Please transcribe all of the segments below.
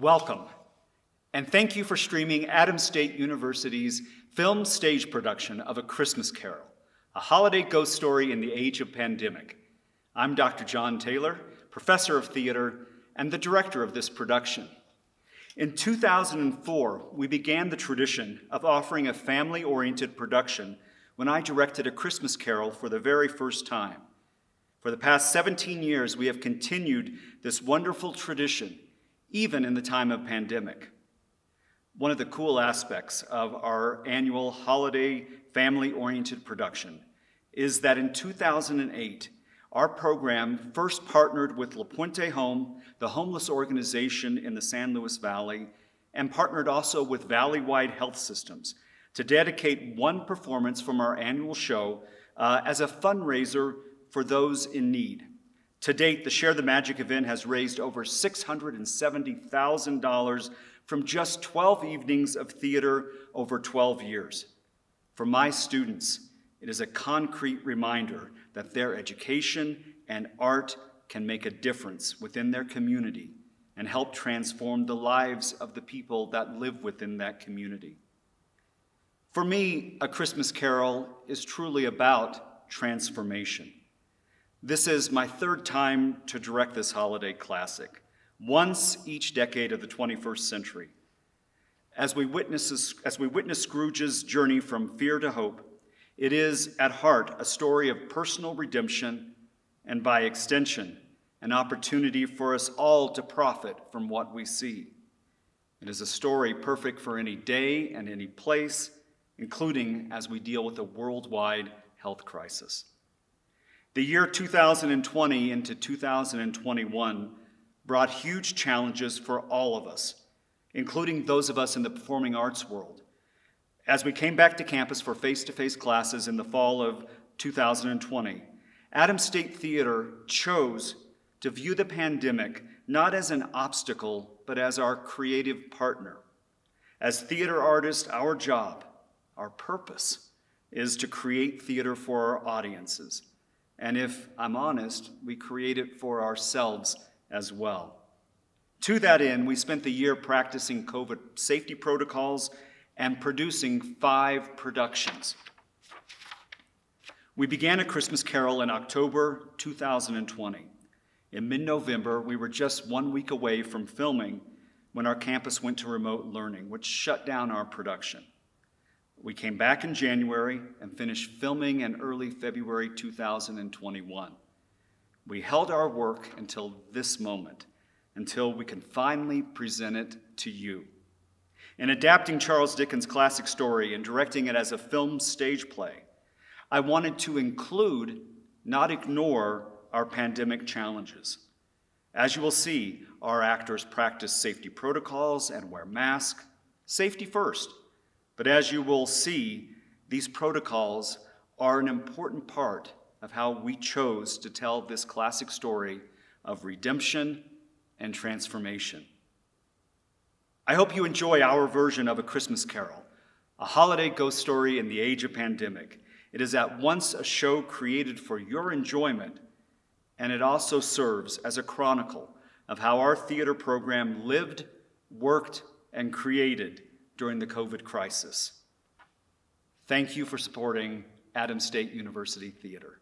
Welcome, and thank you for streaming Adams State University's film stage production of A Christmas Carol, a holiday ghost story in the age of pandemic. I'm Dr. John Taylor, professor of theater and the director of this production. In 2004, we began the tradition of offering a family-oriented production when I directed A Christmas Carol for the very first time. For the past 17 years, we have continued this wonderful tradition, even in the time of pandemic. One of the cool aspects of our annual holiday family-oriented production is that in 2008, our program first partnered with La Puente Home, the homeless organization in the San Luis Valley, and partnered also with Valley-wide Health Systems to dedicate one performance from our annual show as a fundraiser for those in need. To date, the Share the Magic event has raised over $670,000 from just 12 evenings of theater over 12 years. For my students, it is a concrete reminder that their education and art can make a difference within their community and help transform the lives of the people that live within that community. For me, A Christmas Carol is truly about transformation. This is my third time to direct this holiday classic, once each decade of the 21st century. As we witness Scrooge's journey from fear to hope, it is at heart a story of personal redemption and, by extension, an opportunity for us all to profit from what we see. It is a story perfect for any day and any place, including as we deal with a worldwide health crisis. The year 2020 into 2021 brought huge challenges for all of us, including those of us in the performing arts world. As we came back to campus for face-to-face classes in the fall of 2020, Adams State Theater chose to view the pandemic not as an obstacle, but as our creative partner. As theater artists, our job, our purpose, is to create theater for our audiences. And if I'm honest, we create it for ourselves as well. To that end, we spent the year practicing COVID safety protocols and producing 5 productions. We began A Christmas Carol in October 2020. In mid-November, we were just 1 week away from filming when our campus went to remote learning, which shut down our production. We came back in January and finished filming in early February 2021. We held our work until this moment, until we can finally present it to you. In adapting Charles Dickens' classic story and directing it as a film stage play, I wanted to include, not ignore, our pandemic challenges. As you will see, our actors practice safety protocols and wear masks, safety first. But as you will see, these protocols are an important part of how we chose to tell this classic story of redemption and transformation. I hope you enjoy our version of A Christmas Carol, a holiday ghost story in the age of pandemic. It is at once a show created for your enjoyment, and it also serves as a chronicle of how our theater program lived, worked, and created during the COVID crisis. Thank you for supporting Adams State University Theater.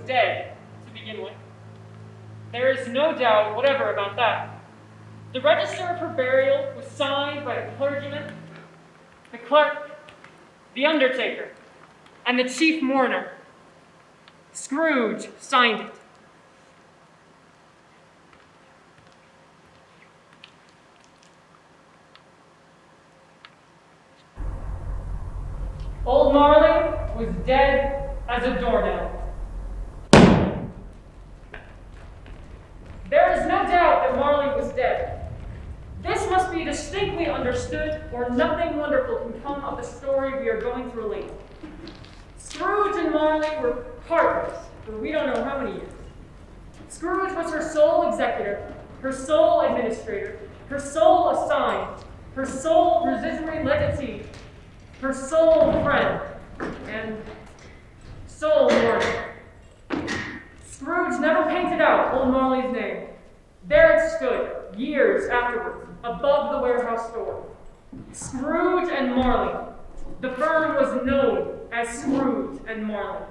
dead to begin with. There is no doubt whatever about that. The register of her burial was signed by the clergyman, the clerk, the undertaker, and the chief mourner. Scrooge signed it. Old Marley was dead as a doornail. There is no doubt that Marley was dead. This must be distinctly understood, or nothing wonderful can come of the story we are going to relate. Scrooge and Marley were partners for we don't know how many years. Scrooge was her sole executor, her sole administrator, her sole assigned, her sole residuary legatee, her sole friend, and sole mourner. Scrooge never painted out old Marley's name. There it stood, years afterwards, above the warehouse door. Scrooge and Marley. The firm was known as Scrooge and Marley.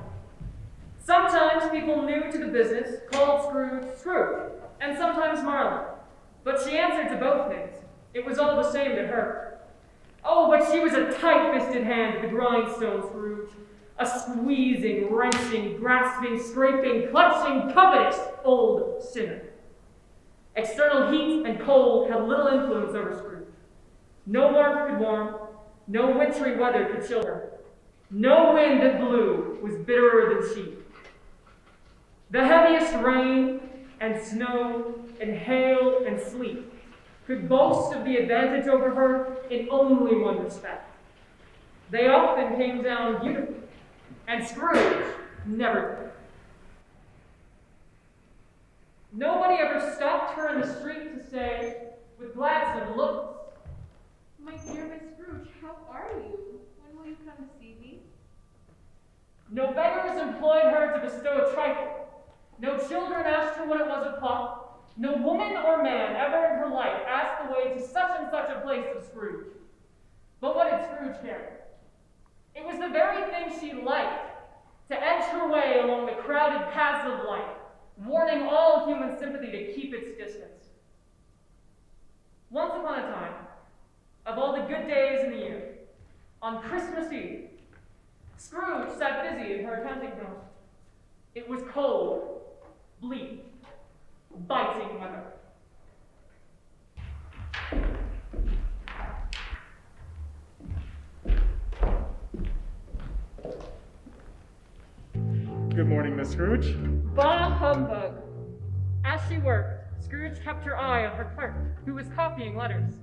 Sometimes people new to the business called Scrooge Scrooge, and sometimes Marley. But she answered to both names. It was all the same to her. Oh, but she was a tight-fisted hand at the grindstone, Scrooge. A squeezing, wrenching, grasping, scraping, clutching, covetous old sinner. External heat and cold had little influence over Scrooge. No warmth could warm, no wintry weather could chill her. No wind that blew was bitterer than she. The heaviest rain and snow and hail and sleet could boast of the advantage over her in only one respect. They often came down beautifully, and Scrooge never did. Nobody ever stopped her in the street to say, with gladsome looks, "My dear Miss Scrooge, how are you? When will you come to see me?" No beggars employed her to bestow a trifle. No children asked her when it was o'clock. No woman or man ever in her life asked the way to such and such a place of Scrooge. But what did Scrooge care? It was the very thing she liked, to edge her way along the crowded paths of life, warning all human sympathy to keep its distance. Once upon a time, of all the good days in the year, on Christmas Eve, Scrooge sat busy in her counting room. It was cold, bleak, biting weather. Good morning, Miss Scrooge. Bah humbug! As she worked, Scrooge kept her eye on her clerk, who was copying letters.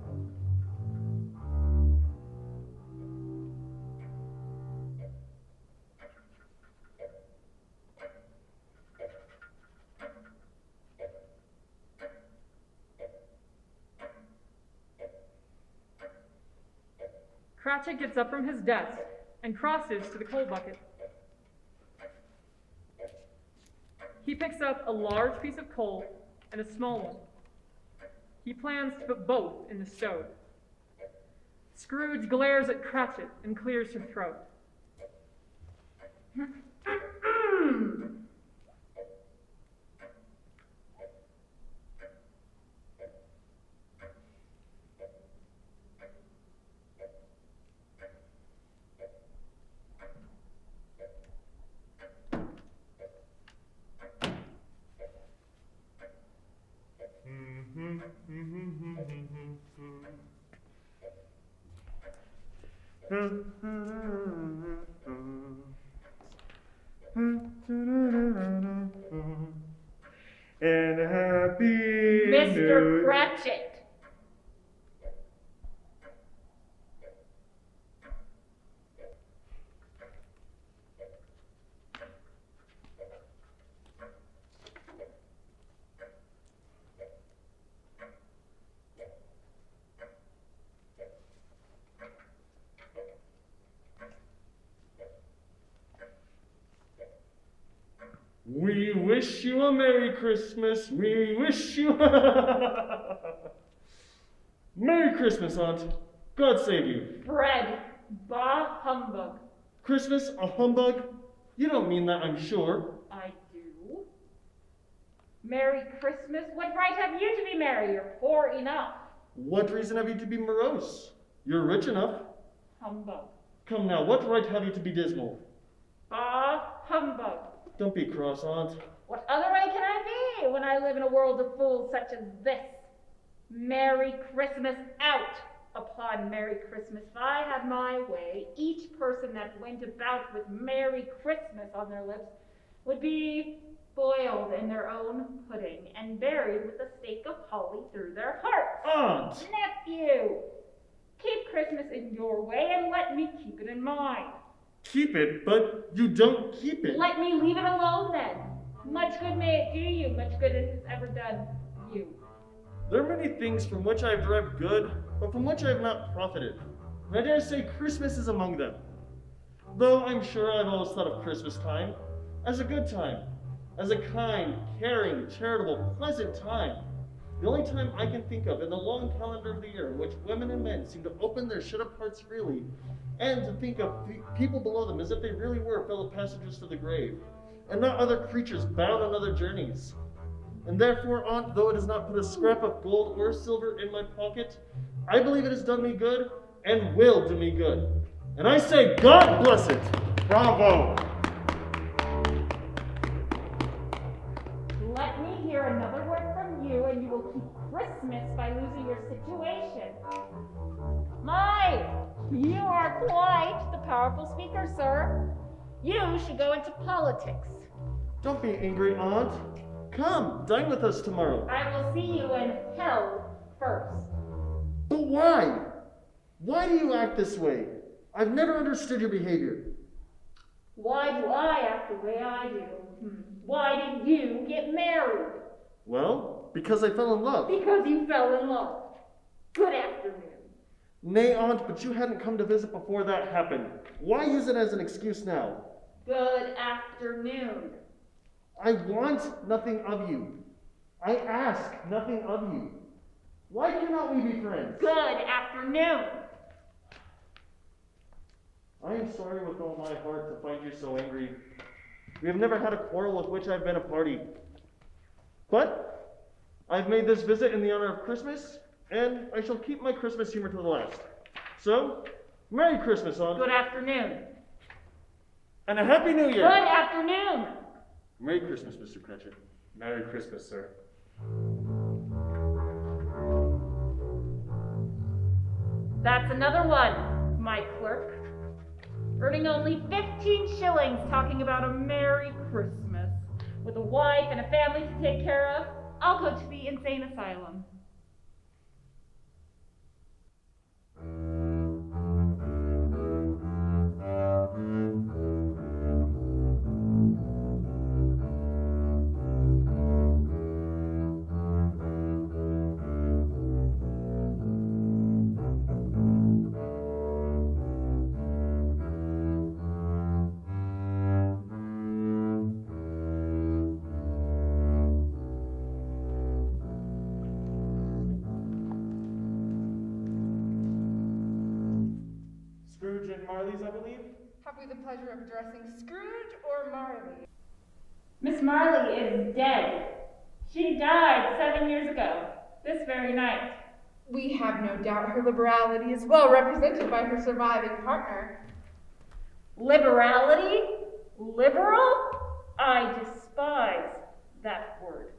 Cratchit gets up from his desk and crosses to the coal bucket. He picks up a large piece of coal and a small one. He plans to put both in the stove. Scrooge glares at Cratchit and clears her throat. And happy Mr. Cratchit. We wish you a Merry Christmas. We wish you Merry Christmas, Aunt. God save you. Fred, bah humbug. Christmas, a humbug? You don't mean that, I'm sure. I do. Merry Christmas? What right have you to be merry? You're poor enough. What reason have you to be morose? You're rich enough. Humbug. Come now, what right have you to be dismal? Humbug. Don't be cross, Aunt. What other way can I be when I live in a world of fools such as this? Merry Christmas out upon Merry Christmas. If I had my way, each person that went about with Merry Christmas on their lips would be boiled in their own pudding and buried with a stake of holly through their hearts. Aunt! Nephew, keep Christmas in your way and let me keep it in mine. Keep it, but you don't keep it. Let me leave it alone then. Much good may it do you, much good it has ever done you. There are many things from which I have derived good, but from which I have not profited. And I dare say Christmas is among them. Though I'm sure I've always thought of Christmas time as a good time, as a kind, caring, charitable, pleasant time. The only time I can think of in the long calendar of the year in which women and men seem to open their shut-up hearts freely, and to think of people below them as if they really were fellow passengers to the grave, and not other creatures bound on other journeys. And therefore, Aunt, though it has not put a scrap of gold or silver in my pocket, I believe it has done me good, and will do me good. And I say, God bless it! Bravo! Let me hear another word from you, and you will keep Christmas by losing your situation. My, you are quite the powerful speaker, sir. You should go into politics. Don't be angry, Aunt. Come, dine with us tomorrow. I will see you in hell first. But why? Why do you act this way? I've never understood your behavior. Why do I act the way I do? Why did you get married? Well, because I fell in love. Because you fell in love. Good afternoon. Nay, Aunt, but you hadn't come to visit before that happened. Why use it as an excuse now? Good afternoon. I want nothing of you. I ask nothing of you. Why cannot we be friends? Good afternoon. I am sorry with all my heart to find you so angry. We have never had a quarrel with which I've been a party. But I've made this visit in the honor of Christmas, and I shall keep my Christmas humor to the last. So, Merry Christmas, Aunt. Good afternoon. And a Happy New Year. Good afternoon. Merry Christmas, Mr. Cratchit. Merry Christmas, sir. That's another one, my clerk. Earning only 15 shillings talking about a Merry Christmas. With a wife and a family to take care of, I'll go to the insane asylum. Scrooge and Marley's, I believe? Have we the pleasure of addressing Scrooge or Marley? Miss Marley is dead. She died 7 years ago, this very night. We have no doubt her liberality is well represented by her surviving partner. Liberality? Liberal? I despise that word.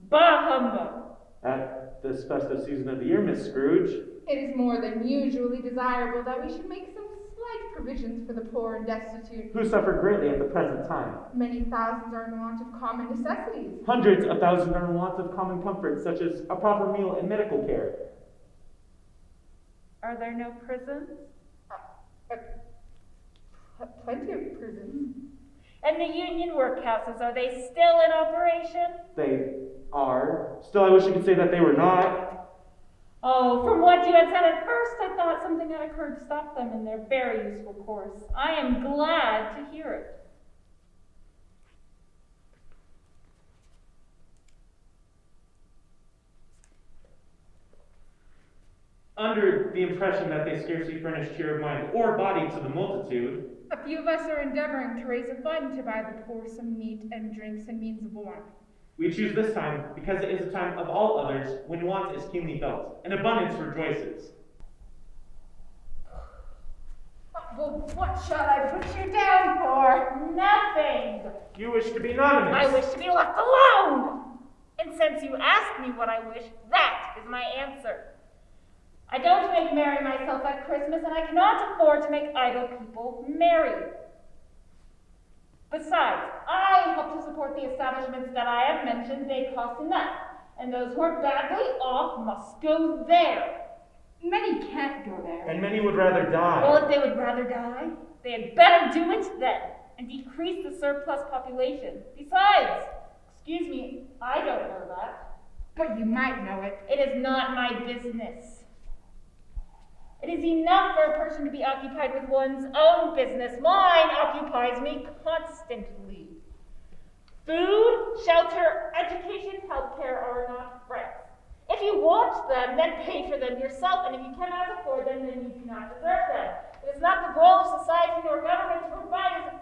Bah humbug. At this festive season of the year, Miss Scrooge. It is more than usually desirable that we should make some slight provisions for the poor and destitute. Who suffer greatly at the present time. Many thousands are in want of common necessities. Hundreds of thousands are in want of common comforts, such as a proper meal and medical care. Are there no prisons? Plenty of prisons. And the union workhouses, are they still in operation? They are. Still, I wish I could say that they were not. Oh, from what you had said at first, I thought something had occurred to stop them in their very useful course. I am glad to hear it. Under the impression that they scarcely furnish cheer of mind or body to the multitude, A few of us are endeavoring to raise a fund to buy the poor some meat and drinks and means of warmth. We choose this time because it is a time of all others when want is keenly felt, and abundance rejoices. Well, what shall I put you down for? Nothing. You wish to be anonymous. I wish to be left alone. And since you asked me what I wish, that is my answer. I don't make merry myself at Christmas, and I cannot afford to make idle people merry. Besides, I help to support the establishments that I have mentioned. They cost enough, and those who are badly off must go there. Many can't go there. And many would rather die. Well, if they would rather die, they had better do it then, and decrease the surplus population. Besides, excuse me, I don't know that. But you might know it. It is not my business. It is enough for a person to be occupied with one's own business. Mine occupies me constantly. Food, shelter, education, healthcare are not free. If you want them, then pay for them yourself, and if you cannot afford them, then you do not deserve them. It is not the goal of society nor government to provide us.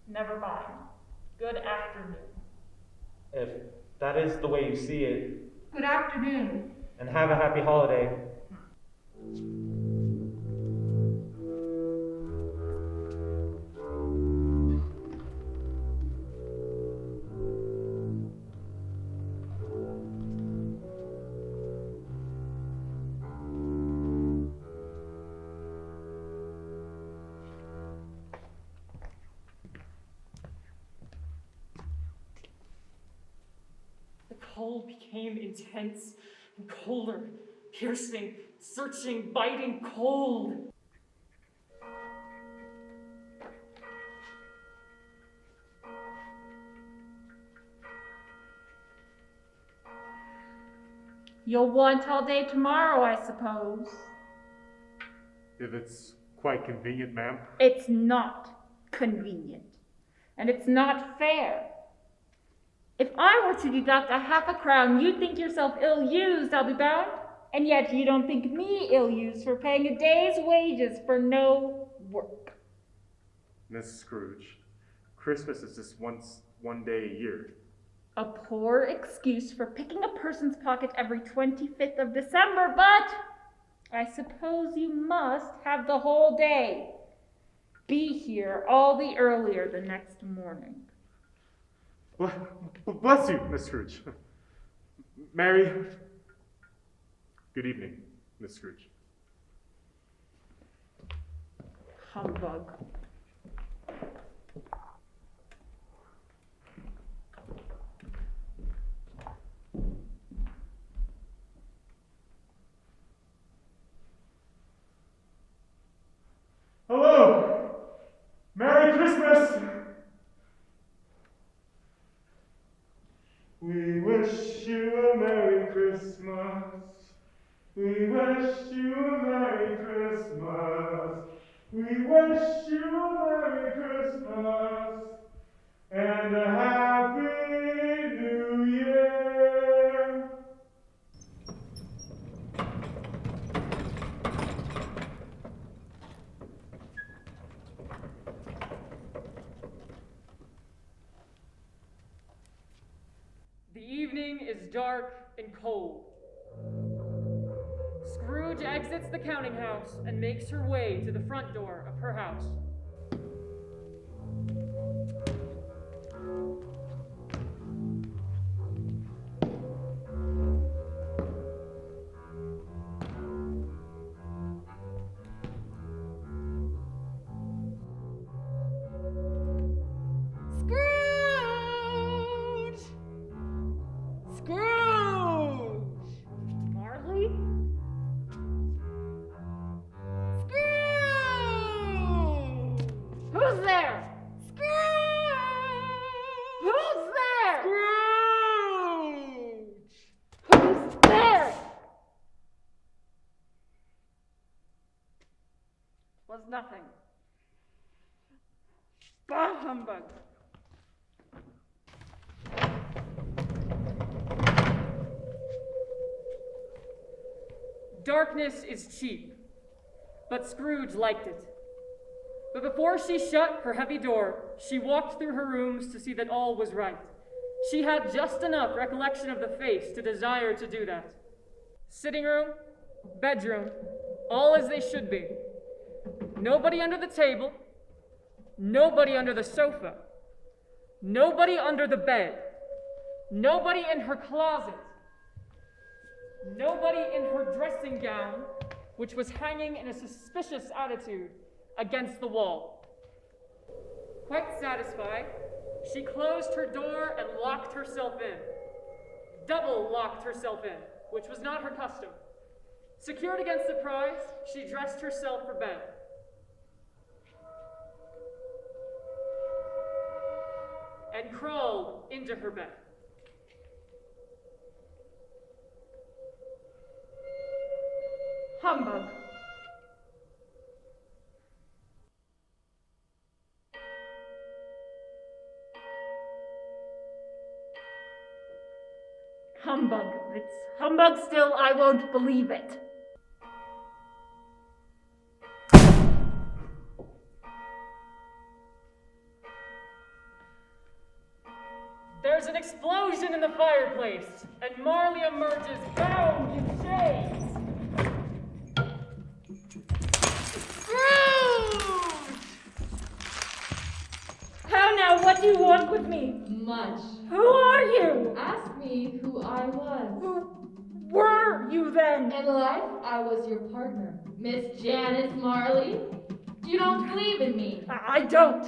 Never mind. Good afternoon. If that is the way you see it, Good afternoon. and have a happy holiday. The cold became intense and colder, piercing, searching, biting cold. You'll want all day tomorrow, I suppose. If it's quite convenient, ma'am. It's not convenient, and it's not fair. If I were to deduct a half a crown, you'd think yourself ill-used, I'll be bound. And yet you don't think me ill-used for paying a day's wages for no work. Miss Scrooge, Christmas is just one day a year. A poor excuse for picking a person's pocket every 25th of December, but I suppose you must have the whole day. Be here all the earlier the next morning. Bless you, Miss Scrooge. Mary, good evening, Miss Scrooge. Humbug. Hello! Merry Christmas! We wish you a Merry Christmas. We wish you a Merry Christmas. We wish you a Merry Christmas and a Happy New Year. The evening is dark and cold. Scrooge exits the counting house and makes her way to the front door of her house. Scrooge! Scrooge! Marley? Scrooge! Who's there? Scrooge! Who's there? Scrooge! Who's there? Was nothing. Bah humbug. Darkness is cheap, but Scrooge liked it. But before she shut her heavy door, she walked through her rooms to see that all was right. She had just enough recollection of the face to desire to do that. Sitting room, bedroom, all as they should be. Nobody under the table, nobody under the sofa, nobody under the bed, nobody in her closet, nobody in her dressing gown, which was hanging in a suspicious attitude against the wall. Quite satisfied, she closed her door and locked herself in. Double locked herself in, which was not her custom. Secured against surprise, she dressed herself for bed. And crawled into her bed. Humbug. Humbug. It's humbug still, I won't believe it. There's an explosion in the fireplace, and Marley emerges bound in chains. How now, what do you want with me? Much. Who are you? Ask me who I was. Who were you then? In life, I was your partner, Miss Janice Marley. You don't believe in me. I don't.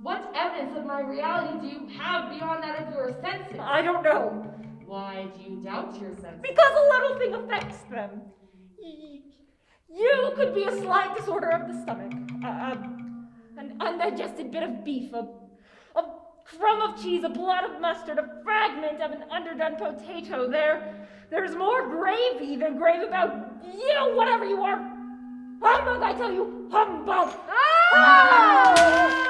What evidence of my reality do you have beyond that of your senses? I don't know. Why do you doubt your senses? Because a little thing affects them. You could be a slight disorder of the stomach, an undigested bit of beef, a crumb of cheese, a blot of mustard, a fragment of an underdone potato. There's more gravy than grave about you, whatever you are. Humbug, I tell you, humbug! Ah!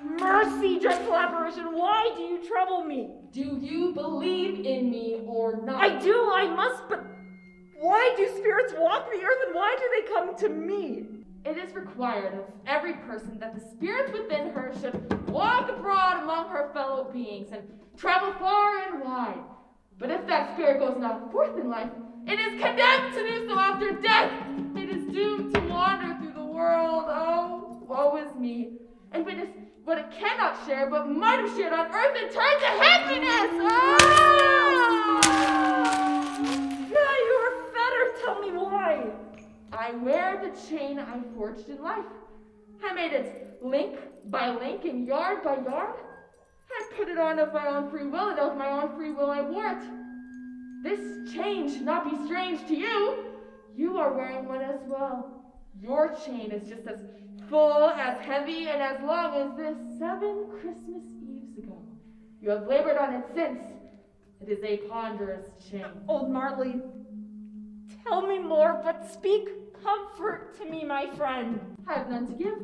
Mercy, dreadful apparition, why do you trouble me? Do you believe in me or not? I do, I must, but why do spirits walk the earth and why do they come to me? It is required of every person that the spirits within her should walk abroad among her fellow beings and travel far and wide. But if that spirit goes not forth in life, it is condemned to do so after death. It is doomed to wander through the world. Oh, woe is me. And witness what it cannot share, but might have shared on earth and turned to happiness. Oh! Now you are fettered, tell me why. I wear the chain I forged in life. I made it link by link and yard by yard. I put it on of my own free will, and of my own free will I wore it. This chain should not be strange to you. You are wearing one as well. Your chain is just as full, as heavy, and as long as this 7 Christmas Eves ago. You have labored on it since. It is a ponderous chain. Old Marley, tell me more, but speak comfort to me, my friend. I have none to give.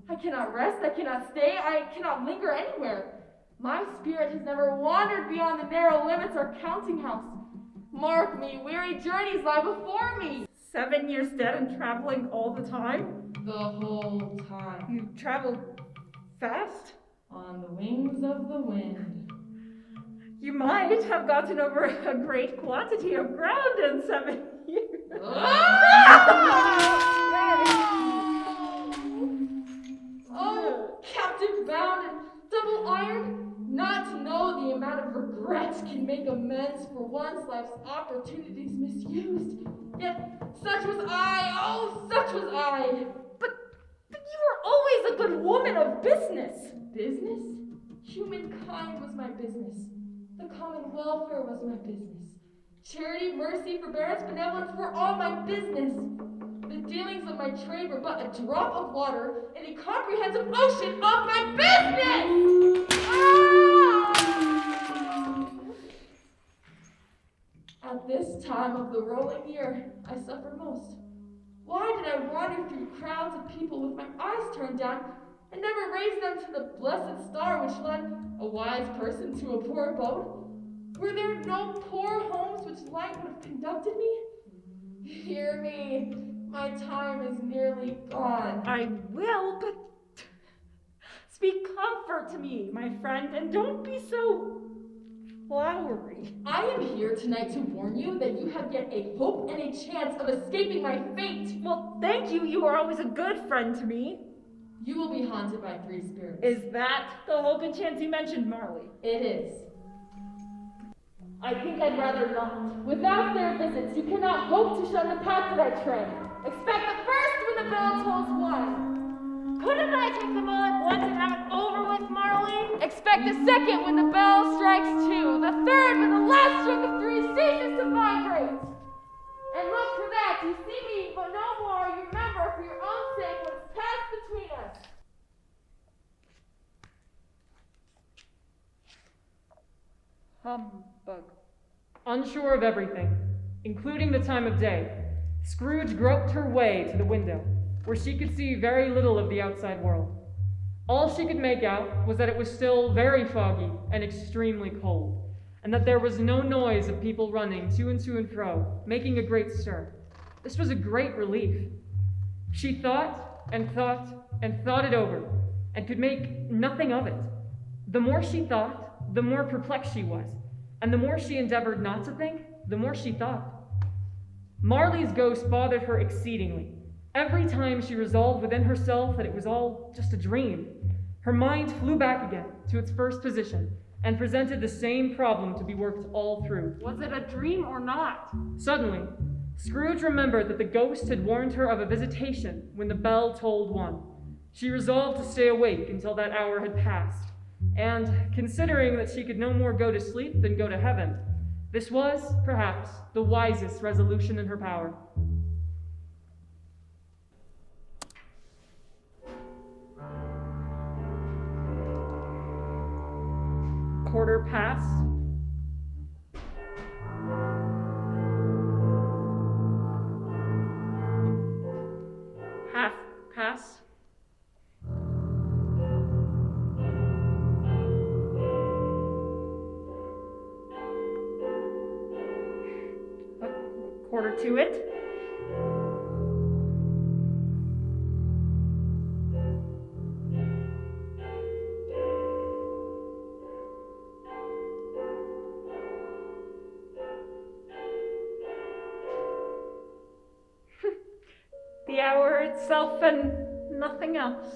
I cannot rest, I cannot stay, I cannot linger anywhere. My spirit has never wandered beyond the narrow limits or counting house. Mark me, weary journeys lie before me. 7 years dead and traveling all the time? The whole time. You traveled fast? On the wings of the wind. You might have gotten over a great quantity of ground in 7 years. Oh, captive bound and double ironed, not to know the amount of regret can make amends for one's life's opportunities misused. Yet such was I, oh, such was I. But you were always a good woman of business. Business? Humankind was my business. The common welfare was my business. Charity, mercy, forbearance, benevolence were all my business. The dealings of my trade were but a drop of water in the comprehensive ocean of my business! At this time of the rolling year, I suffer most. Why did I wander through crowds of people with my eyes turned down and never raise them to the blessed star which led a wise person to a poor abode? Were there no poor homes which light would have conducted me? Hear me, My time is nearly gone. I will, but speak comfort to me, my friend, and don't be so flowery. I am here tonight to warn you that you have yet a hope and a chance of escaping my fate. Well, thank you. You are always a good friend to me. You will be haunted by 3 spirits. Is that the hope and chance you mentioned, Marley? It is. I think I'd rather not. Without their visits, you cannot hope to shun the path that I tread. Expect the first when the bell tolls 1. Couldn't I take them all at once and have it over with, Marley? Expect the second when the bell strikes 2. The third when the last stroke of 3 ceases to vibrate. And look for that, you see me, but no more. You remember for your own sake what has passed between us. Humbug. Unsure of everything, including the time of day, Scrooge groped her way to the window, where she could see very little of the outside world. All she could make out was that it was still very foggy and extremely cold, and that there was no noise of people running to and fro, making a great stir. This was a great relief. She thought and thought and thought it over, and could make nothing of it. The more she thought, the more perplexed she was, and the more she endeavored not to think, the more she thought. Marley's ghost bothered her exceedingly. Every time she resolved within herself that it was all just a dream, her mind flew back again to its first position and presented the same problem to be worked all through. Was it a dream or not? Suddenly, Scrooge remembered that the ghost had warned her of a visitation when the bell tolled 1. She resolved to stay awake until that hour had passed, and considering that she could no more go to sleep than go to heaven, this was, perhaps, the wisest resolution in her power. Quarter past. Half past. Quarter to it. The hour itself and nothing else.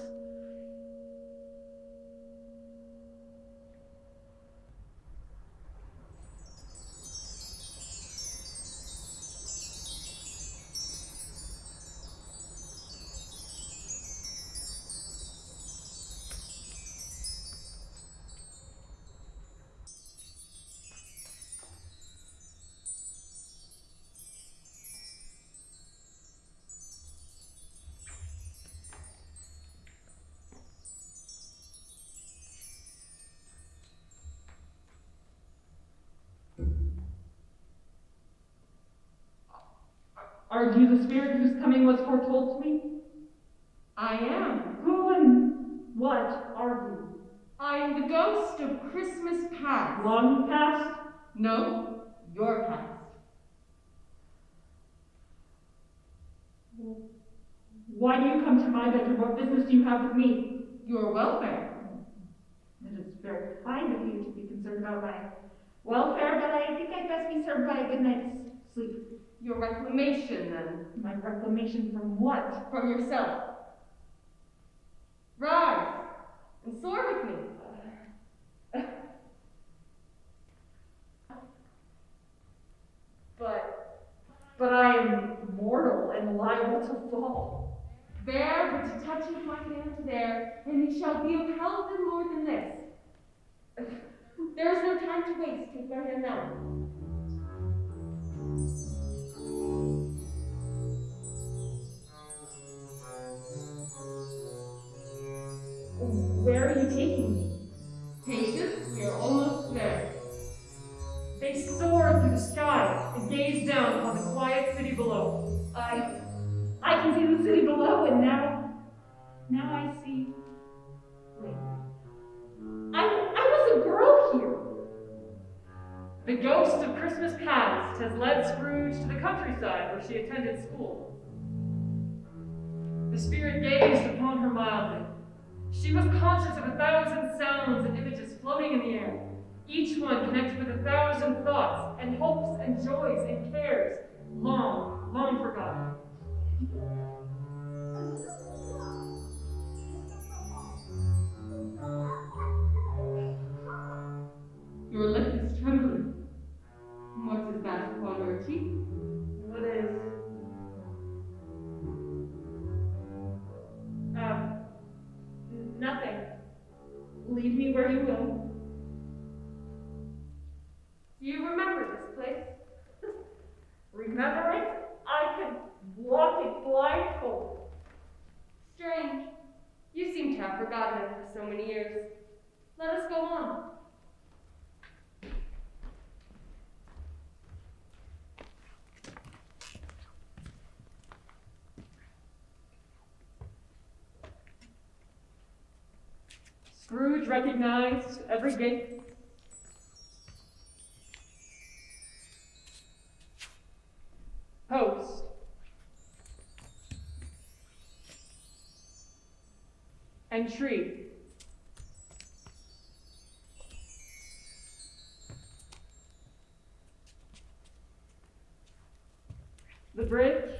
Are you the spirit whose coming was foretold to me? I am. Who and what are you? I am the ghost of Christmas past. Long past? No, your past. Why do you come to my bedroom? What business do you have with me? Your welfare. It is very kind of you to be concerned about my welfare, but I think I'd best be served by a good night's sleep. Your reclamation, then. My reclamation from what? From yourself. Rise and soar with me. But I am mortal and liable to fall. Bear but to touch with my hand there, and he shall be upheld in more than this. There is no time to waste. Take my hand now. Where are you taking me? Patience, we are almost there. They soared through the sky and gazed down upon the quiet city below. I can see the city below, and now I see. Wait. I was a girl here. The ghost of Christmas past has led Scrooge to the countryside where she attended school. The spirit gazed upon her mildly. She was conscious of 1,000 sounds and images floating in the air, each one connected with 1,000 thoughts and hopes and joys and cares, long, long forgotten. Your lip is trembling. What is that upon your cheek? What is? Nothing. Lead me where you will. Do you remember this place? Remember it? I could walk it blindfold. Strange. You seem to have forgotten it for so many years. Let us go on. Scrooge recognized every gate. Post. And tree. The bridge.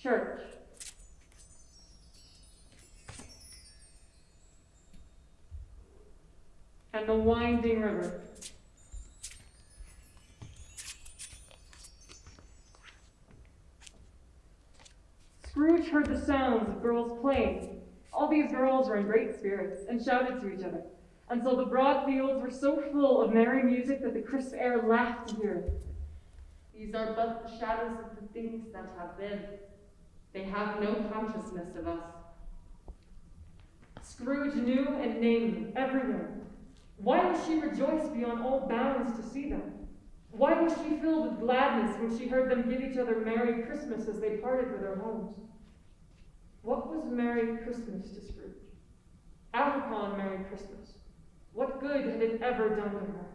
Church. And the winding river. Scrooge heard the sounds of girls playing. All these girls were in great spirits and shouted to each other, until the broad fields were so full of merry music that the crisp air laughed to hear it. These are but the shadows of the things that have been. They have no consciousness of us. Scrooge knew and named everyone. Why was she rejoiced beyond all bounds to see them? Why was she filled with gladness when she heard them give each other Merry Christmas as they parted for their homes? What was Merry Christmas to Scrooge? Out upon Merry Christmas. What good had it ever done to her?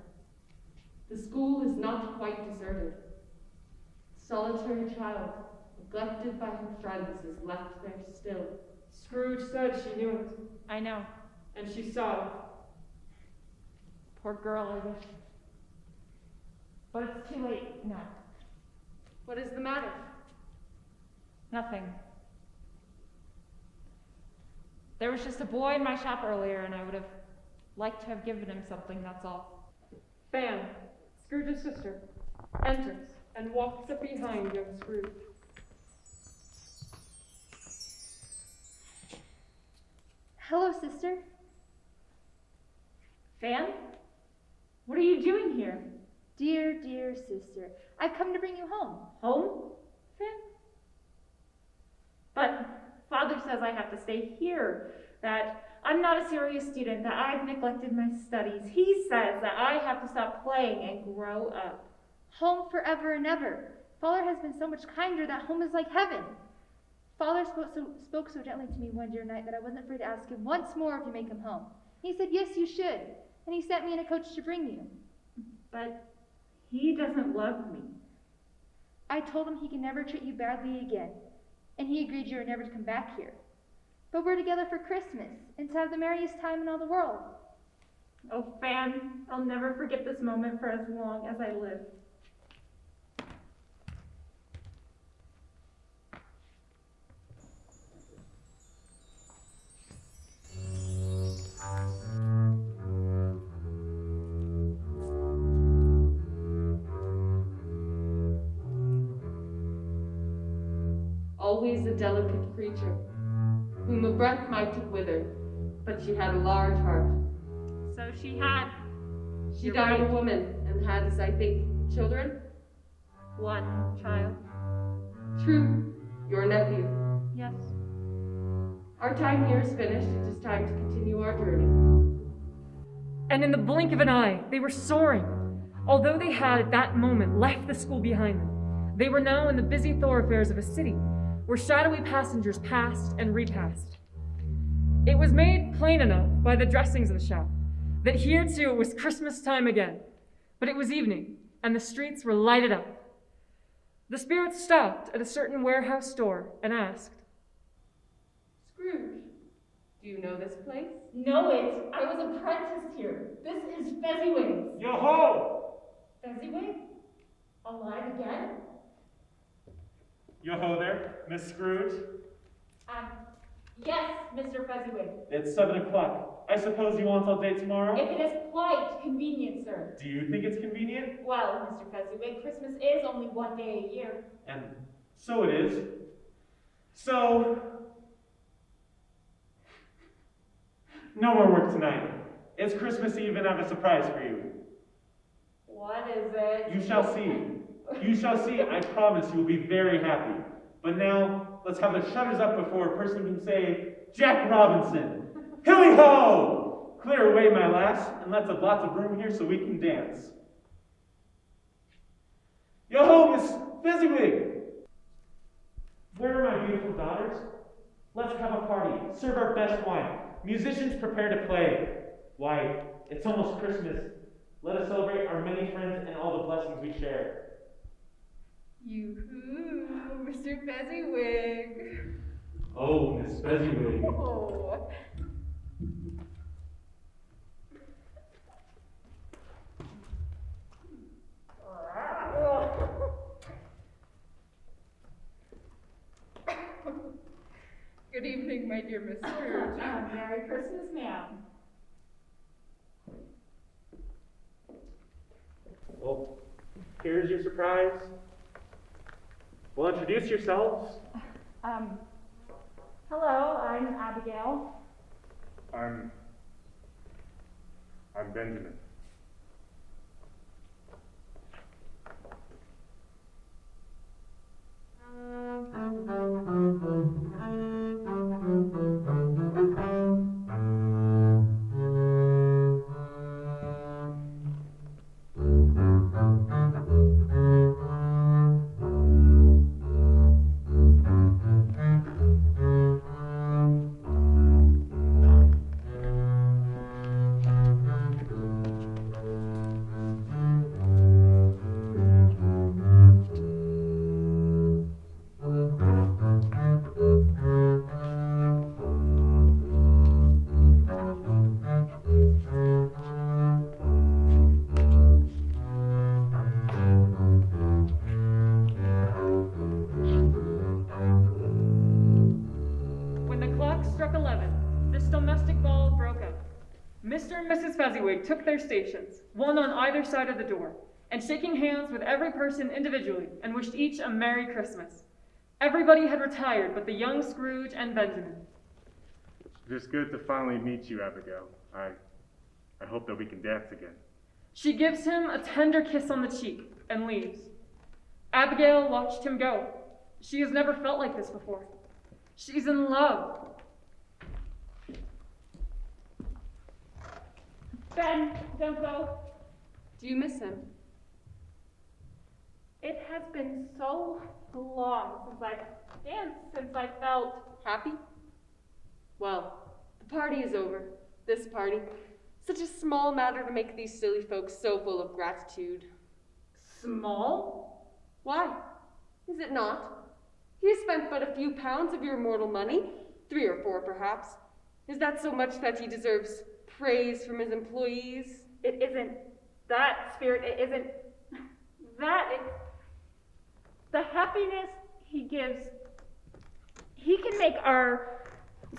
The school is not quite deserted. Solitary child, neglected by her friends, is left there still. Scrooge said she knew it, I know. and she saw it. Poor girl, I wish. But it's too late now. What is the matter? Nothing. There was just a boy in my shop earlier, and I would have liked to have given him something, that's all. Fan, Scrooge's sister, enters and walks up behind young Scrooge. Hello, sister. Fan? What are you doing here? Dear, dear sister, I've come to bring you home. Home? Fan? But Father says I have to stay here, that I'm not a serious student, that I've neglected my studies. He says that I have to stop playing and grow up. Home forever and ever. Father has been so much kinder that home is like heaven. Father spoke so gently to me one dear night that I wasn't afraid to ask him once more if you make him home. He said, yes, you should. And he sent me in a coach to bring you. But he doesn't love me. I told him he can never treat you badly again. And he agreed you were never to come back here. But we're together for Christmas and to have the merriest time in all the world. Oh, Fan, I'll never forget this moment for as long as I live. Always a delicate creature, whom a breath might wither, but she had a large heart. So she had She You're died right. a woman and had, as I think, children. one child. True, your nephew. Yes. Our time here is finished. It is time to continue our journey. And in the blink of an eye, they were soaring. Although they had at that moment left the school behind them, they were now in the busy thoroughfares of a city, where shadowy passengers passed and repassed. It was made plain enough by the dressings of the shop that here too was Christmas time again, but it was evening, and the streets were lighted up. The spirit stopped at a certain warehouse door and asked, Scrooge, do you know this place? Know it. I was apprenticed here. This is Fezziwig. Yo-ho! Fezziwig? Alive again? Yo-ho there, Miss Scrooge. Yes, Mr. Fezziwig. It's 7 o'clock. I suppose you want all day tomorrow? If it is quite convenient, sir. Do you think it's convenient? Well, Mr. Fezziwig, Christmas is only one day a year. And so it is. So, no more work tonight. It's Christmas Eve and I have a surprise for you. What is it? You shall see. You shall see. I promise you will be very happy. But now, let's have the shutters up before a person can say, Jack Robinson, hilly-ho! Clear away, my lass, and let's have lots of room here so we can dance. Yo-ho, Miss Fezziwig! Where are my beautiful daughters? Let's have a party, serve our best wine. Musicians prepare to play. Why, it's almost Christmas. Let us celebrate our many friends and all the blessings we share. Yoo-hoo, Mr. Fezziwig. Oh, Miss Fezziwig. Oh. Good evening, my dear Miss Scrooge. Merry Christmas, ma'am. Well, here's your surprise. Well, introduce yourselves. Hello, I'm Abigail. I'm Benjamin. Mr. and Mrs. Fezziwig took their stations, one on either side of the door, and shaking hands with every person individually, and wished each a Merry Christmas. Everybody had retired but the young Scrooge and Benjamin. It's good to finally meet you, Abigail. I hope that we can dance again. She gives him a tender kiss on the cheek and leaves. Abigail watched him go. She has never felt like this before. She's in love. Ben, don't go. Do you miss him? It has been so long since I've danced, since I felt Happy? Well, the party is over. This party. Such a small matter to make these silly folks so full of gratitude. Small? Why? Is it not? He has spent but a few pounds of your mortal money, 3 or 4 perhaps. Is that so much that he deserves praise from his employees? it isn't that, Spirit. It isn't that. It's the happiness he gives. He can make our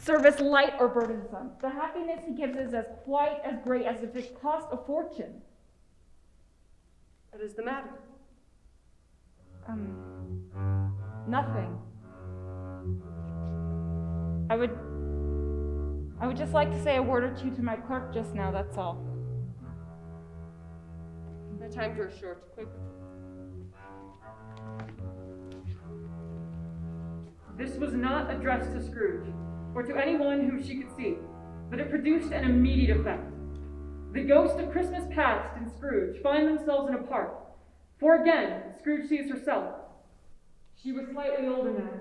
service light or burdensome. The happiness he gives is as quite as great as if it cost a fortune. What is the matter? Nothing. I would just like to say a word or two to my clerk just now, that's all. My time draws short. Quick. This was not addressed to Scrooge, or to anyone whom she could see, but it produced an immediate effect. The ghost of Christmas past and Scrooge find themselves in a park, for again, Scrooge sees herself. She was slightly older now.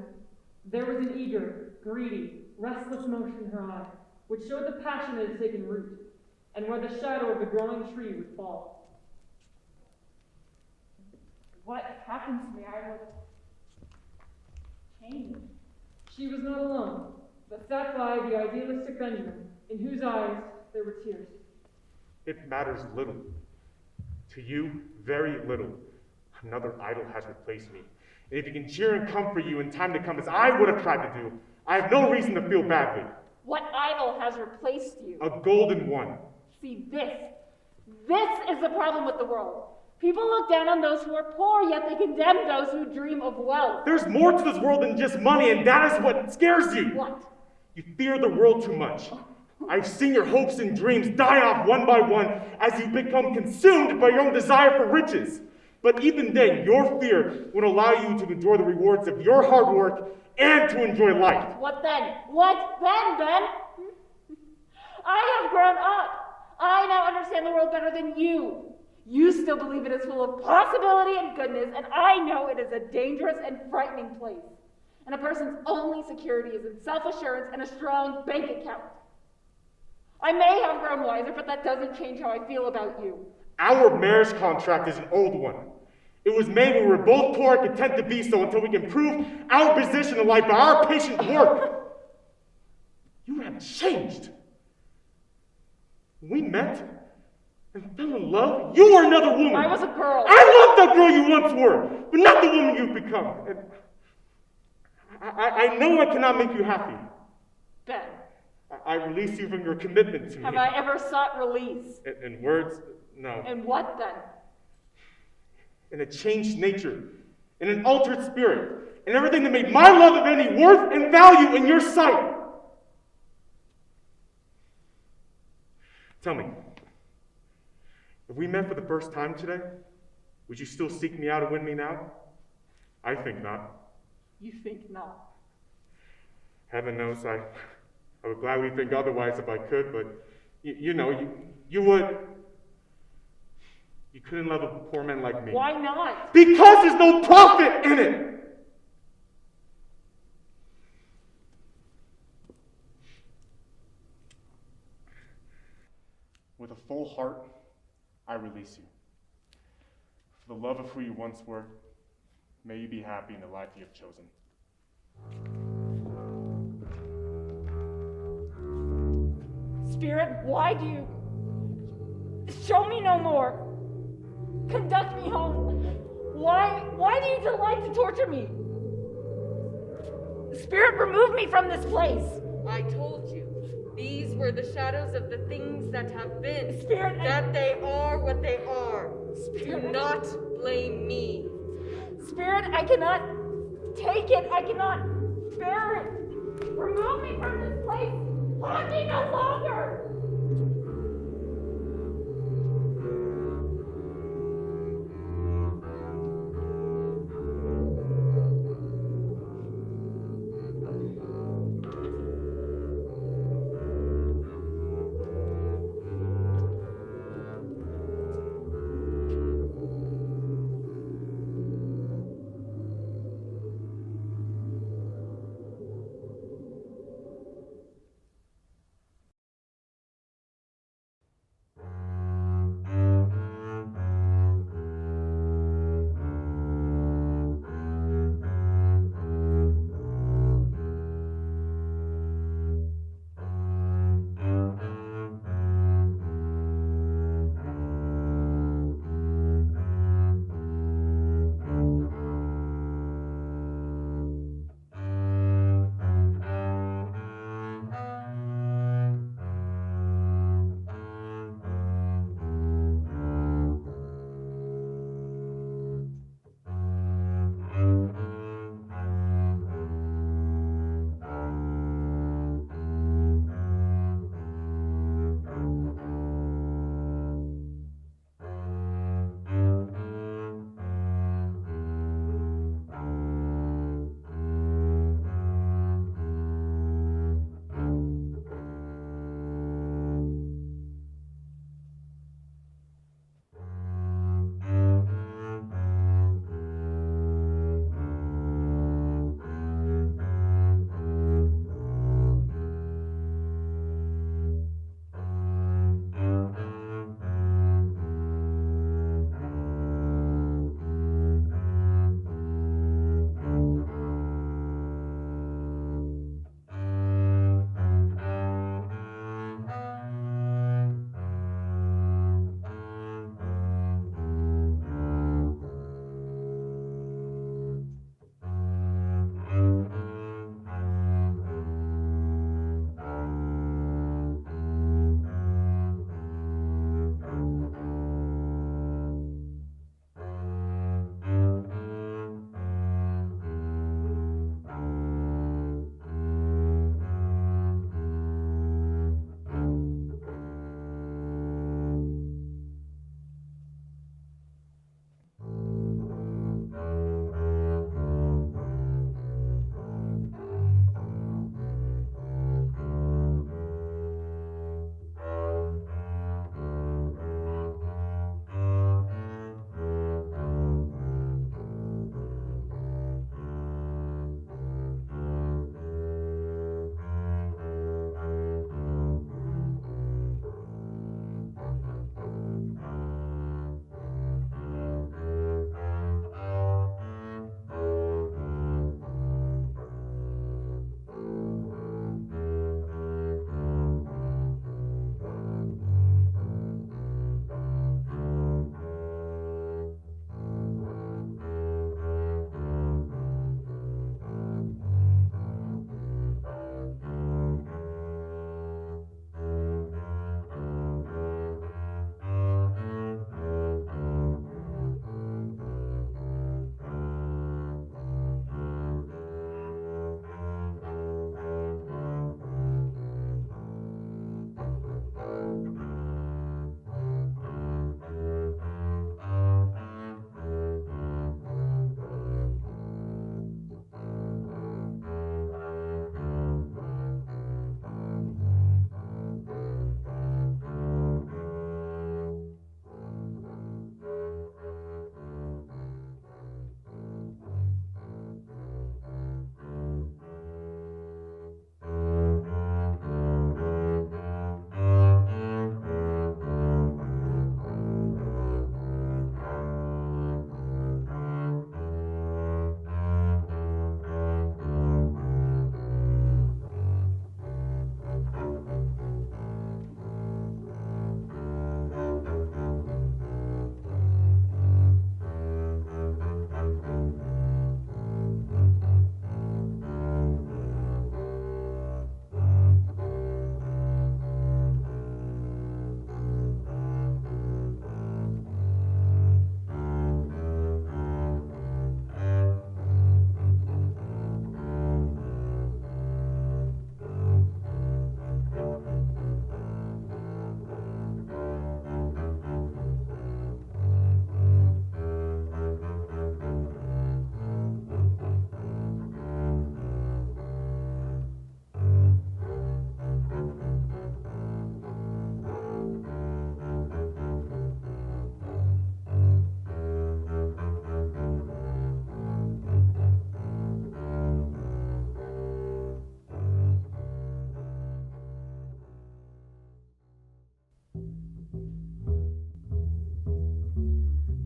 There was an eager, greedy, restless motion in her eye, which showed the passion that had taken root, and where the shadow of the growing tree would fall. what happened to me, I would change. She was not alone, but sat by the idealistic Benjamin, in whose eyes there were tears. It matters little. To you, very little. Another idol has replaced me. And if you can cheer and comfort you in time to come as I would have tried to do, I have no reason to feel badly. What idol has replaced you? A golden one. See, this is the problem with the world. People look down on those who are poor, yet they condemn those who dream of wealth. There's more to this world than just money, and that is what scares you. What? You fear the world too much. I've seen your hopes and dreams die off one by one as you become consumed by your own desire for riches. But even then, your fear would allow you to enjoy the rewards of your hard work and to enjoy life. What then? What then, Ben? I have grown up. I now understand the world better than you. You still believe it is full of possibility and goodness, and I know it is a dangerous and frightening place. And a person's only security is in self-assurance and a strong bank account. I may have grown wiser, but that doesn't change how I feel about you. Our marriage contract is an old one. It was made when we were both poor and content to be so until we can prove our position in life by our patient work. You have changed. When we met and fell in love, you were another woman. I was a girl. I love the girl you once were, but not the woman you've become. And I know I cannot make you happy. Ben, I release you from your commitment to me. have I ever sought release? In words, no. And what then? In a changed nature, in an altered spirit, and everything that made my love of any worth and value in your sight. Tell me, if we met for the first time today, would you still seek me out and win me now? I think not. You think not. Heaven knows I would gladly think otherwise if I could, but you would. You couldn't love a poor man like me. Why not? Because there's no profit in it! With a full heart, I release you. For the love of who you once were, may you be happy in the life you have chosen. Spirit, why do you show me no more? Conduct me home. Why do you delight to torture me? Spirit, remove me from this place. I told you, these were the shadows of the things that have been. Spirit, that they are what they are. Spirit, Do not blame me. Spirit, I cannot take it. I cannot bear it. Remove me from this place. Haunt me no longer.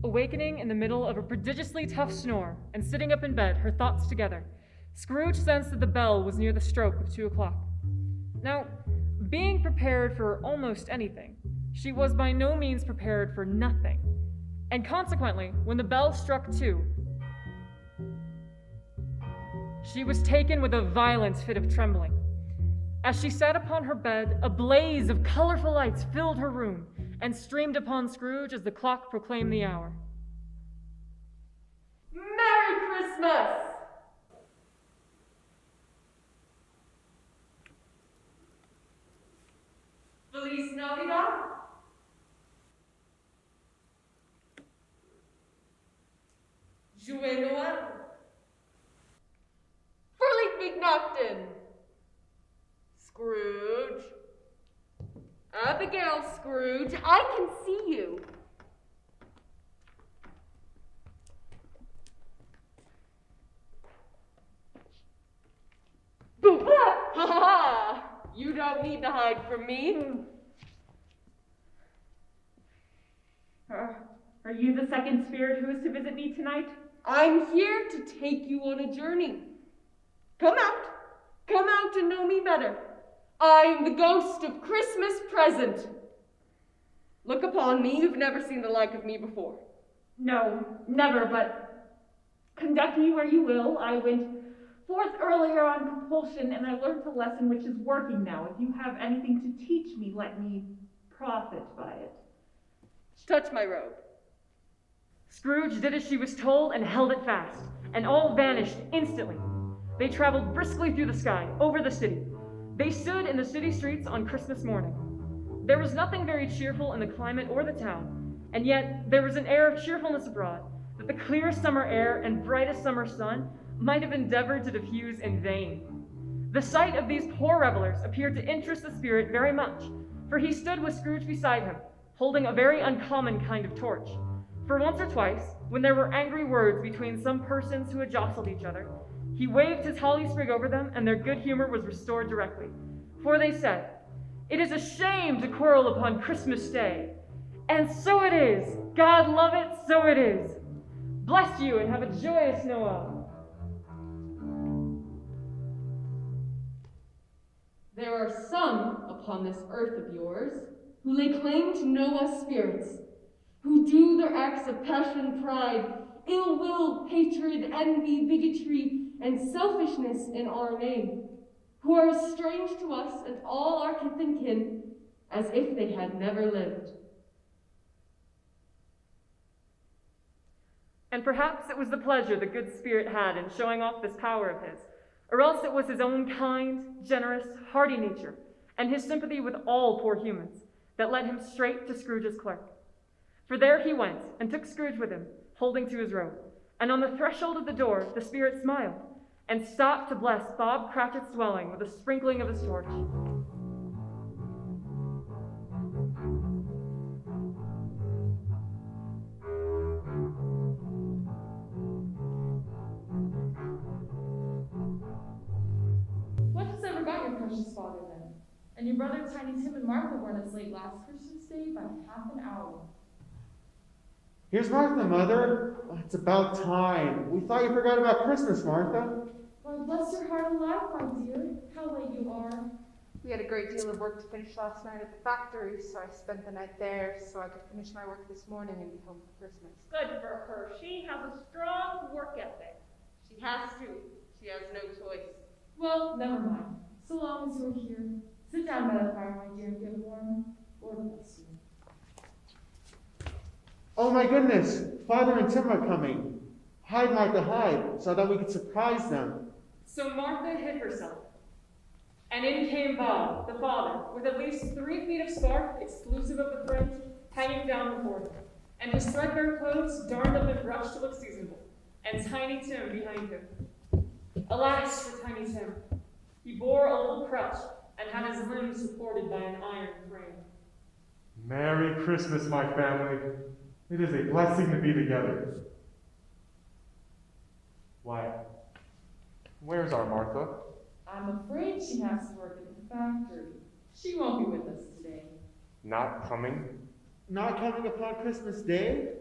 awakening in the middle of a prodigiously tough snore and sitting up in bed, her thoughts together, Scrooge sensed that the bell was near the stroke of 2 o'clock. Now, being prepared for almost anything, she was by no means prepared for nothing. And consequently, when the bell struck 2, she was taken with a violent fit of trembling. As she sat upon her bed, a blaze of colorful lights filled her room and streamed upon Scrooge as the clock proclaimed the hour. Merry Christmas! Feliz Navidad! Joyeux Noël! Fröhlich Weihnachten! Scrooge. Abigail Scrooge, I can see you. Boo-ba! Ha ha! You don't need to hide from me. Are you the second spirit who is to visit me tonight? I'm here to take you on a journey. Come out to know me better. I'm the ghost of Christmas present. Look upon me, you've never seen the like of me before. No, never, but conduct me where you will. I went forth earlier on compulsion, and I learned a lesson which is working now. If you have anything to teach me, let me profit by it. Touch my robe. Scrooge did as she was told and held it fast, and all vanished instantly. They traveled briskly through the sky, over the city. They stood in the city streets on Christmas morning. There was nothing very cheerful in the climate or the town, and yet there was an air of cheerfulness abroad that the clear summer air and brightest summer sun might have endeavored to diffuse in vain. The sight of these poor revelers appeared to interest the spirit very much, for he stood with Scrooge beside him, holding a very uncommon kind of torch. For once or twice, when there were angry words between some persons who had jostled each other, he waved his holly sprig over them, and their good humor was restored directly. For they said, "It is a shame to quarrel upon Christmas Day." And so it is. God love it, so it is. Bless you, and have a joyous Noel. There are some upon this earth of yours who lay claim to know us spirits, who do their acts of passion, pride, ill will, hatred, envy, bigotry, and selfishness in our name, who are as strange to us and all our kith and kin as if they had never lived. And perhaps it was the pleasure the good spirit had in showing off this power of his, or else it was his own kind, generous, hearty nature, and his sympathy with all poor humans, that led him straight to Scrooge's clerk. For there he went, and took Scrooge with him, holding to his robe. And on the threshold of the door, the spirit smiled, and stopped to bless Bob Cratchit's dwelling with a sprinkling of his torch. What has ever got your precious father then? And your brother Tiny Tim and Martha weren't as late last Christmas Day by half an hour. Here's Martha, Mother. It's about time. We thought you forgot about Christmas, Martha. Why, bless your heart alive, my dear. How late you are. We had a great deal of work to finish last night at the factory, so I spent the night there so I could finish my work this morning and be home for Christmas. Good for her. She has a strong work ethic. She has to. She has no choice. Well, never mind. So long as you're here. Sit down by the fire, my dear, and get warm. Lord bless you. Oh my goodness, Father and Tim are coming. Hide, Martha, hide, so that we could surprise them. So Martha hid herself, and in came Bob, the father, with at least 3 feet of scarf, exclusive of the fringe, hanging down before him, and his threadbare clothes darned up and brushed to look seasonable, and Tiny Tim behind him. Alas for Tiny Tim! He bore a little crutch, and had his limbs supported by an iron frame. Merry Christmas, my family. It is a blessing to be together. Why, where's our Martha? I'm afraid she has to work at the factory. She won't be with us today. Not coming? Not coming upon Christmas Day?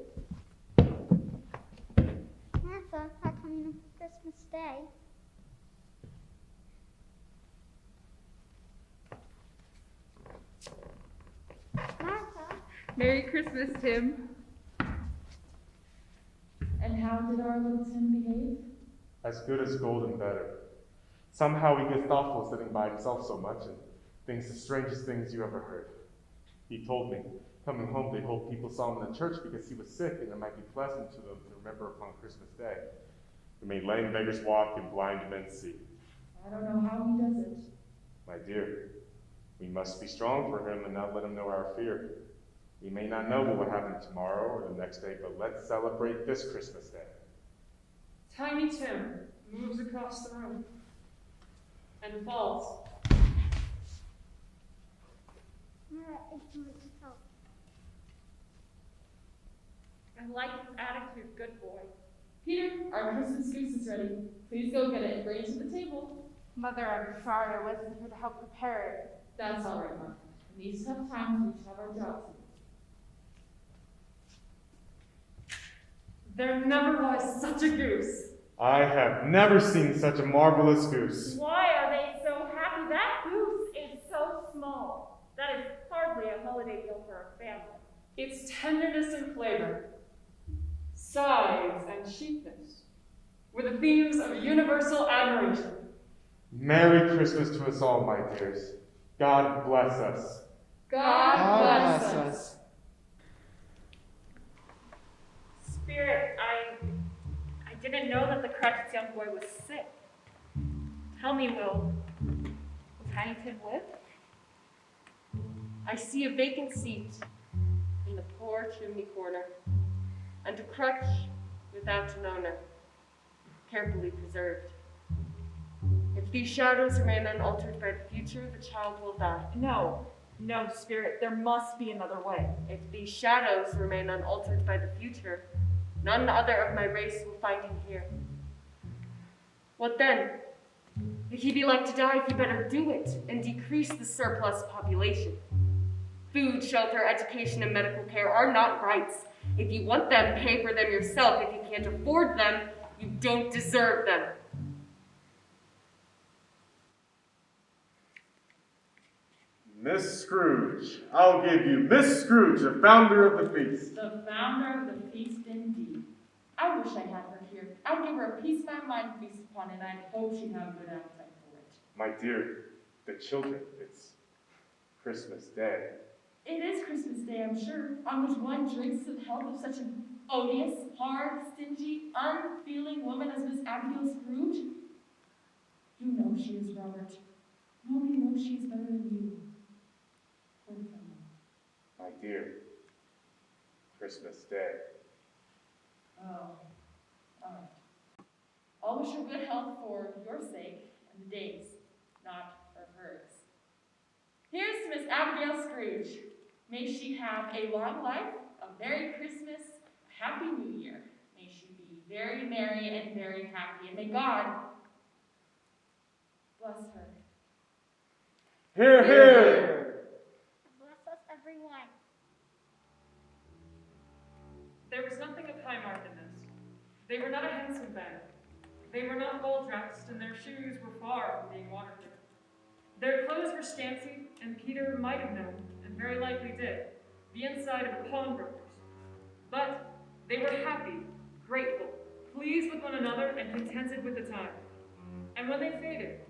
Martha are coming on Christmas Day. Martha? Merry Christmas, Tim. And how did our little Tim behave? As good as gold and better. Somehow he gets thoughtful sitting by himself so much and thinks the strangest things you ever heard. He told me, coming home, they hoped people saw him in the church because he was sick and it might be pleasant to them to remember upon Christmas Day. He made lame beggars walk and blind men see. I don't know how he does it. My dear, we must be strong for him and not let him know our fear. We may not know what will happen tomorrow or the next day, but let's celebrate this Christmas Day. Tiny Tim moves across the room and falls. Mara is going to help. I like his attitude, good boy. Peter, our Christmas goose is ready. Please go get it and bring it to the table. Mother, I'm sorry I wasn't here to help prepare it. That's all right, Martha. In these tough times, we each have our jobs to do. There never was such a goose. I have never seen such a marvelous goose. Why are they so happy? That goose is so small. That is hardly a holiday meal for a family. Its tenderness and flavor, size and cheapness, were the themes of universal admiration. Merry Christmas to us all, my dears. God bless us. God bless us. Spirit, I didn't know that the Cratchit's young boy was sick. Tell me, will Tiny Tim live? I see a vacant seat in the poor chimney corner, and a crutch without an owner, carefully preserved. If these shadows remain unaltered by the future, the child will die. No, Spirit, there must be another way. If these shadows remain unaltered by the future, none other of my race will find him here. What then? If he be like to die, he better do it and decrease the surplus population. Food, shelter, education, and medical care are not rights. If you want them, pay for them yourself. If you can't afford them, you don't deserve them. Miss Scrooge. I'll give you Miss Scrooge, the founder of the feast. The founder of the feast, indeed. I wish I had her here. I'd give her a piece my mind to feast upon, and I'd hope she'd have a good appetite for it. My dear, the children, it's Christmas Day. It is Christmas Day, I'm sure, on which one drinks to the health of such an odious, hard, stingy, unfeeling woman as Miss Abigail Scrooge. You know she is, Robert. Nobody knows she is better than you. Poor fellow. My dear, Christmas Day. Oh, all right. I'll wish her good health for your sake and the day's, not for hers. Here's to Miss Abigail Scrooge. May she have a long life, a Merry Christmas, a Happy New Year. May she be very merry and very happy, and may God bless her. Hear, hear! Bless us, everyone. There was nothing of Highmark in this. They were not a handsome family. They were not well-dressed, and their shoes were far from being waterproof. Their clothes were scanty, and Peter might have known, and very likely did, the inside of a pawnbroker's. But they were happy, grateful, pleased with one another, and contented with the time. And when they faded,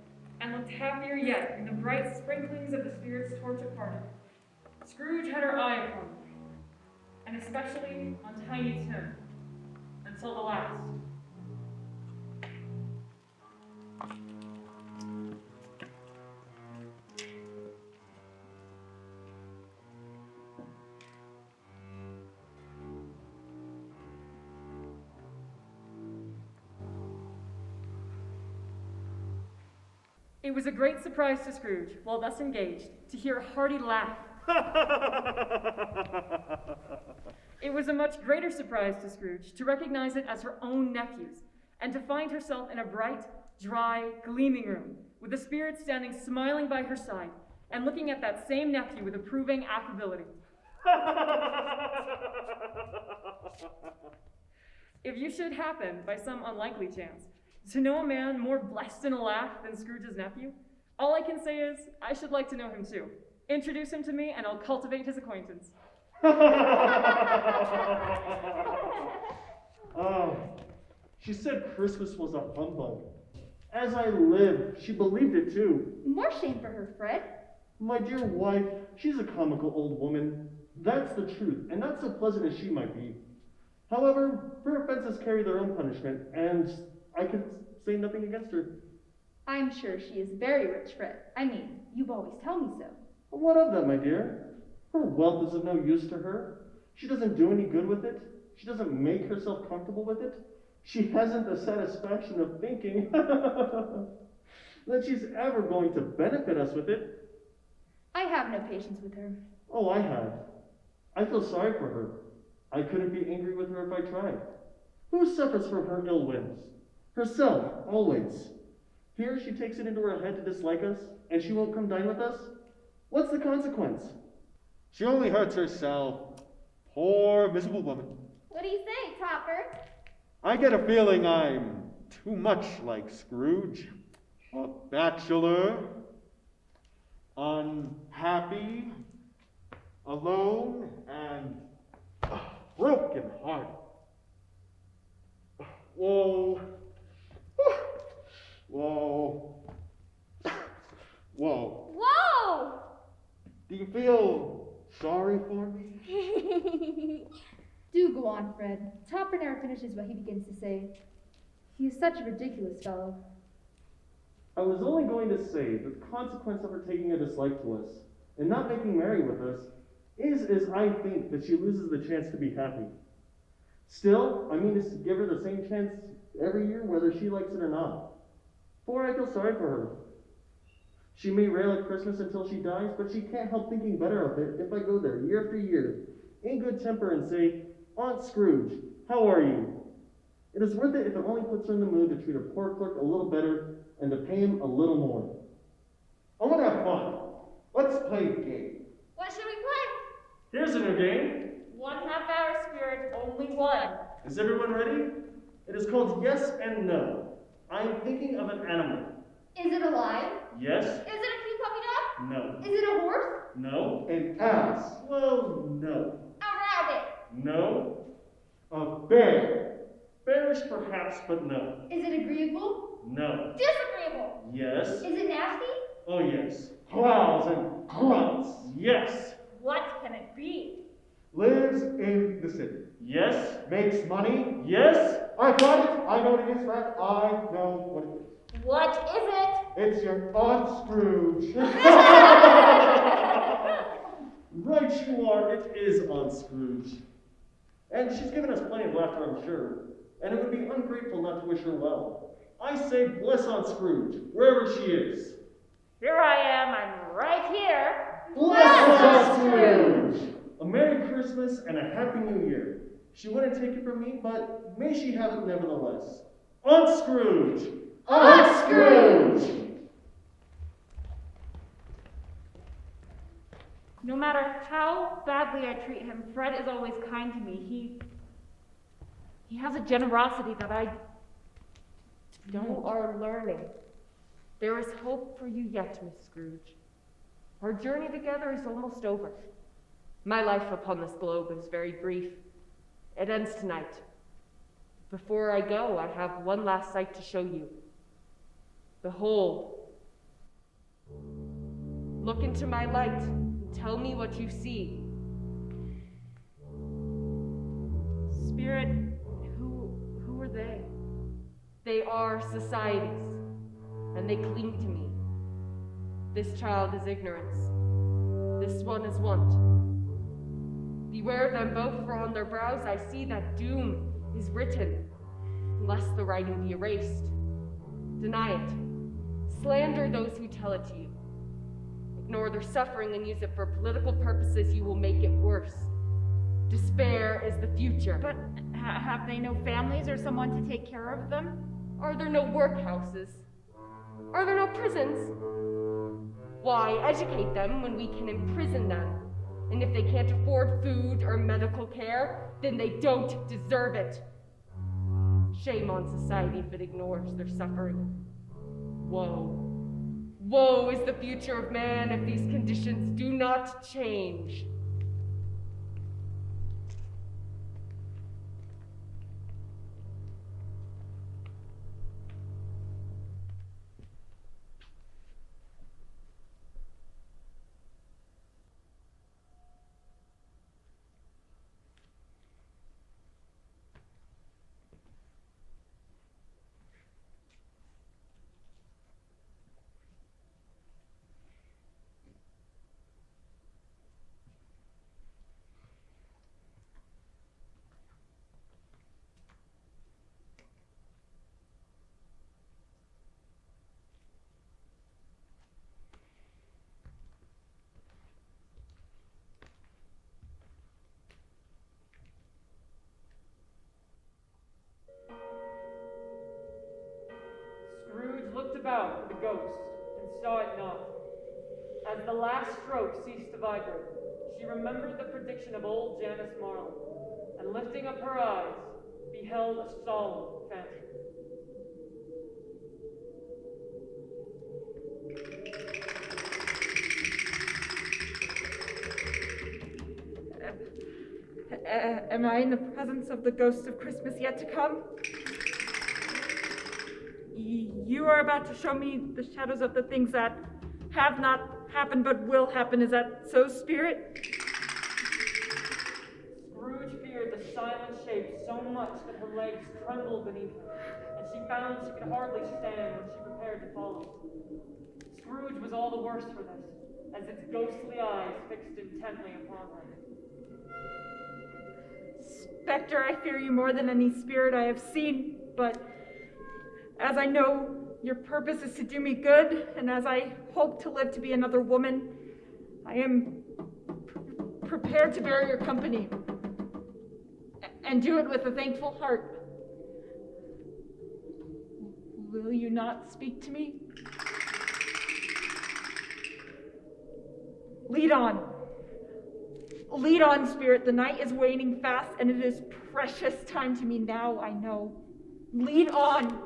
and looked happier yet in the bright sprinklings of the Spirit's torch of parting, Scrooge had her eye upon them, and especially on Tiny Tim, until the last. It was a great surprise to Scrooge, while thus engaged, to hear a hearty laugh. It was a much greater surprise to Scrooge to recognize it as her own nephew's, and to find herself in a bright, dry, gleaming room, with the Spirit standing smiling by her side, and looking at that same nephew with approving affability. If you should happen, by some unlikely chance, to know a man more blessed in a laugh than Scrooge's nephew, all I can say is, I should like to know him too. Introduce him to me, and I'll cultivate his acquaintance. Oh, she said Christmas was a humbug. As I live, she believed it too. More shame for her, Fred. My dear wife, she's a comical old woman. That's the truth, and not so pleasant as she might be. However, her offenses carry their own punishment, and I could say nothing against her. I'm sure she is very rich, Fred. I mean, you've always told me so. What of that, my dear? Her wealth is of no use to her. She doesn't do any good with it. She doesn't make herself comfortable with it. She hasn't the satisfaction of thinking that she's ever going to benefit us with it. I have no patience with her. Oh, I have. I feel sorry for her. I couldn't be angry with her if I tried. Who suffers from her ill whims? Herself, always. Here she takes it into her head to dislike us, and she won't come dine with us? What's the consequence? She only hurts herself. Poor, miserable woman. What do you say, Topper? I get a feeling I'm too much like Scrooge. A bachelor, unhappy, alone, and broken hearted. Whoa. Whoa. Whoa. Whoa! Do you feel sorry for me? Do go on, Fred. Topper never finishes what he begins to say. He is such a ridiculous fellow. I was only going to say that the consequence of her taking a dislike to us and not making merry with us is as I think that she loses the chance to be happy. Still, I mean to give her the same chance every year, whether she likes it or not. For I feel sorry for her. She may rail at Christmas until she dies, but she can't help thinking better of it if I go there year after year, in good temper, and say, Aunt Scrooge, how are you? It is worth it if it only puts her in the mood to treat a poor clerk a little better and to pay him a little more. I want to have fun. Let's play a game. What should we play? Here's a new game. 1 half-hour, Spirit, only one. Is everyone ready? It is called Yes and No. I am thinking of an animal. Is it alive? Yes? Is it a cute puppy dog? No. Is it a horse? No. An ass. Well, no. A rabbit? No. A bear. Bearish perhaps, but no. Is it agreeable? No. Disagreeable? Yes. Is it nasty? Oh, yes. Growls and grunts. Yes. What can it be? Lives in the city. Yes. Makes money. Yes. I got it. I know what it is, Fred. I know what it is. What is it? It's your Aunt Scrooge. Right you are. It is Aunt Scrooge. And she's given us plenty of laughter, I'm sure. And it would be ungrateful not to wish her well. I say bless Aunt Scrooge, wherever she is. Here I am, I'm right here. Bless Aunt Scrooge. A Merry Christmas and a Happy New Year. She wouldn't take it from me, but may she have it nevertheless. Aunt Scrooge! Aunt Scrooge! No matter how badly I treat him, Fred is always kind to me. He has a generosity that I don't. You are learning. There is hope for you yet, Miss Scrooge. Our journey together is almost over. My life upon this globe is very brief. It ends tonight. Before I go, I have one last sight to show you. Behold. Look into my light and tell me what you see. Spirit, who are they? They are societies, and they cling to me. This child is ignorance. This one is want. Beware them both, for on their brows I see that doom is written, lest the writing be erased. Deny it. Slander those who tell it to you. Ignore their suffering and use it for political purposes, you will make it worse. Despair is the future. But have they no families or someone to take care of them? Are there no workhouses? Are there no prisons? Why educate them when we can imprison them? And if they can't afford food or medical care, then they don't deserve it. Shame on society if it ignores their suffering. Woe. Woe is the future of man if these conditions do not change. Scrooge looked about for the ghost and saw it not. As the last stroke ceased to vibrate, she remembered the prediction of old Janus Marley, and lifting up her eyes, beheld a solemn phantom. Am I in the presence of the ghost of Christmas yet to come? You are about to show me the shadows of the things that have not happened but will happen. Is that so, Spirit? Scrooge feared the silent shape so much that her legs trembled beneath her, and she found she could hardly stand when she prepared to follow. Scrooge was all the worse for this, as its ghostly eyes fixed intently upon her. Spectre, I fear you more than any spirit I have seen, but as I know your purpose is to do me good, and as I hope to live to be another woman, I am prepared to bear your company, and do it with a thankful heart. Will you not speak to me? Lead on. Lead on, Spirit. The night is waning fast, and it is precious time to me now, I know. Lead on.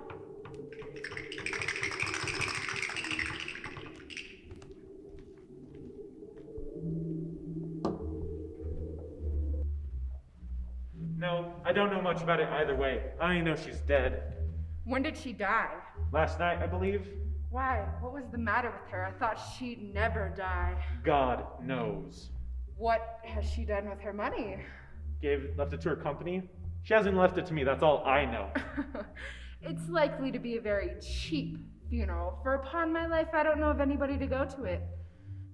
No, I don't know much about it either way. I only know she's dead. When did she die? Last night, I believe. Why? What was the matter with her? I thought she'd never die. God knows. What has she done with her money? Left it to her company. She hasn't left it to me, that's all I know. It's likely to be a very cheap funeral, for upon my life I don't know of anybody to go to it.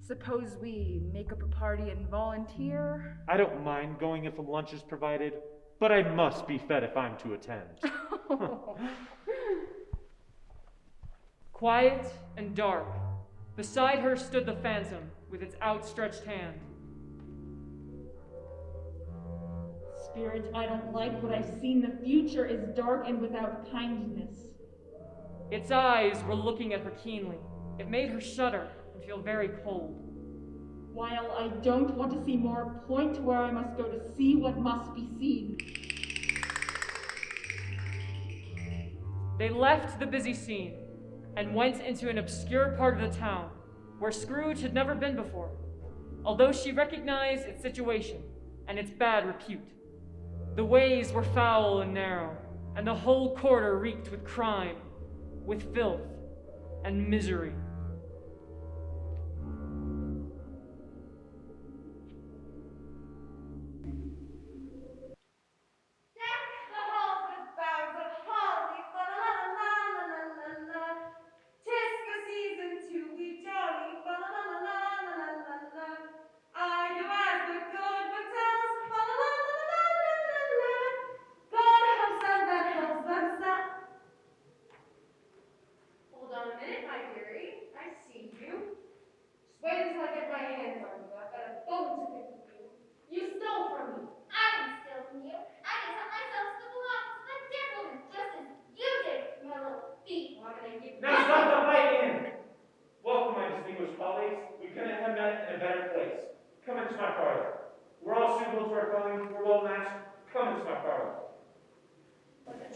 Suppose we make up a party and volunteer? I don't mind going if a lunch is provided, but I must be fed if I'm to attend. Quiet and dark, beside her stood the phantom with its outstretched hand. Spirit, I don't like what I've seen. The future is dark and without kindness. Its eyes were looking at her keenly. It made her shudder and feel very cold. While I don't want to see more, point to where I must go to see what must be seen. They left the busy scene and went into an obscure part of the town where Scrooge had never been before, although she recognized its situation and its bad repute. The ways were foul and narrow, and the whole quarter reeked with crime, with filth and misery.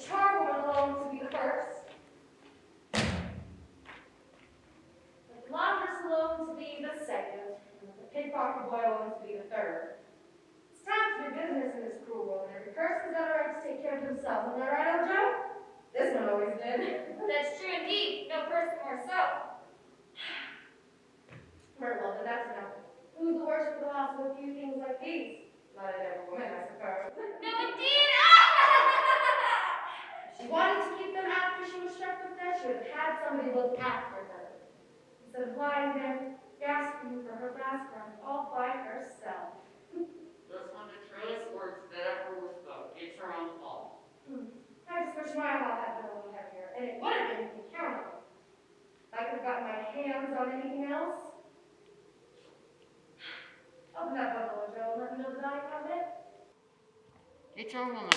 Charwoman himself. Am I right, old Joe? This one always did. That's true indeed. No person more so. Right, well, then that's enough. Who's the worst for the house with a few things like these? Not every woman, I suppose. No, indeed. She wanted to keep them after she was struck with death. She would have had somebody look after her. Instead of lying there, gasping for her last breath all by herself. Those are the truest words that ever were spoken. It's her own fault. I just wish my heart had been a little heavier, and it would have been accountable. If I could have gotten my hands on anything else. Open that buffalo, Joe, and let me know the value of it. It's your woman.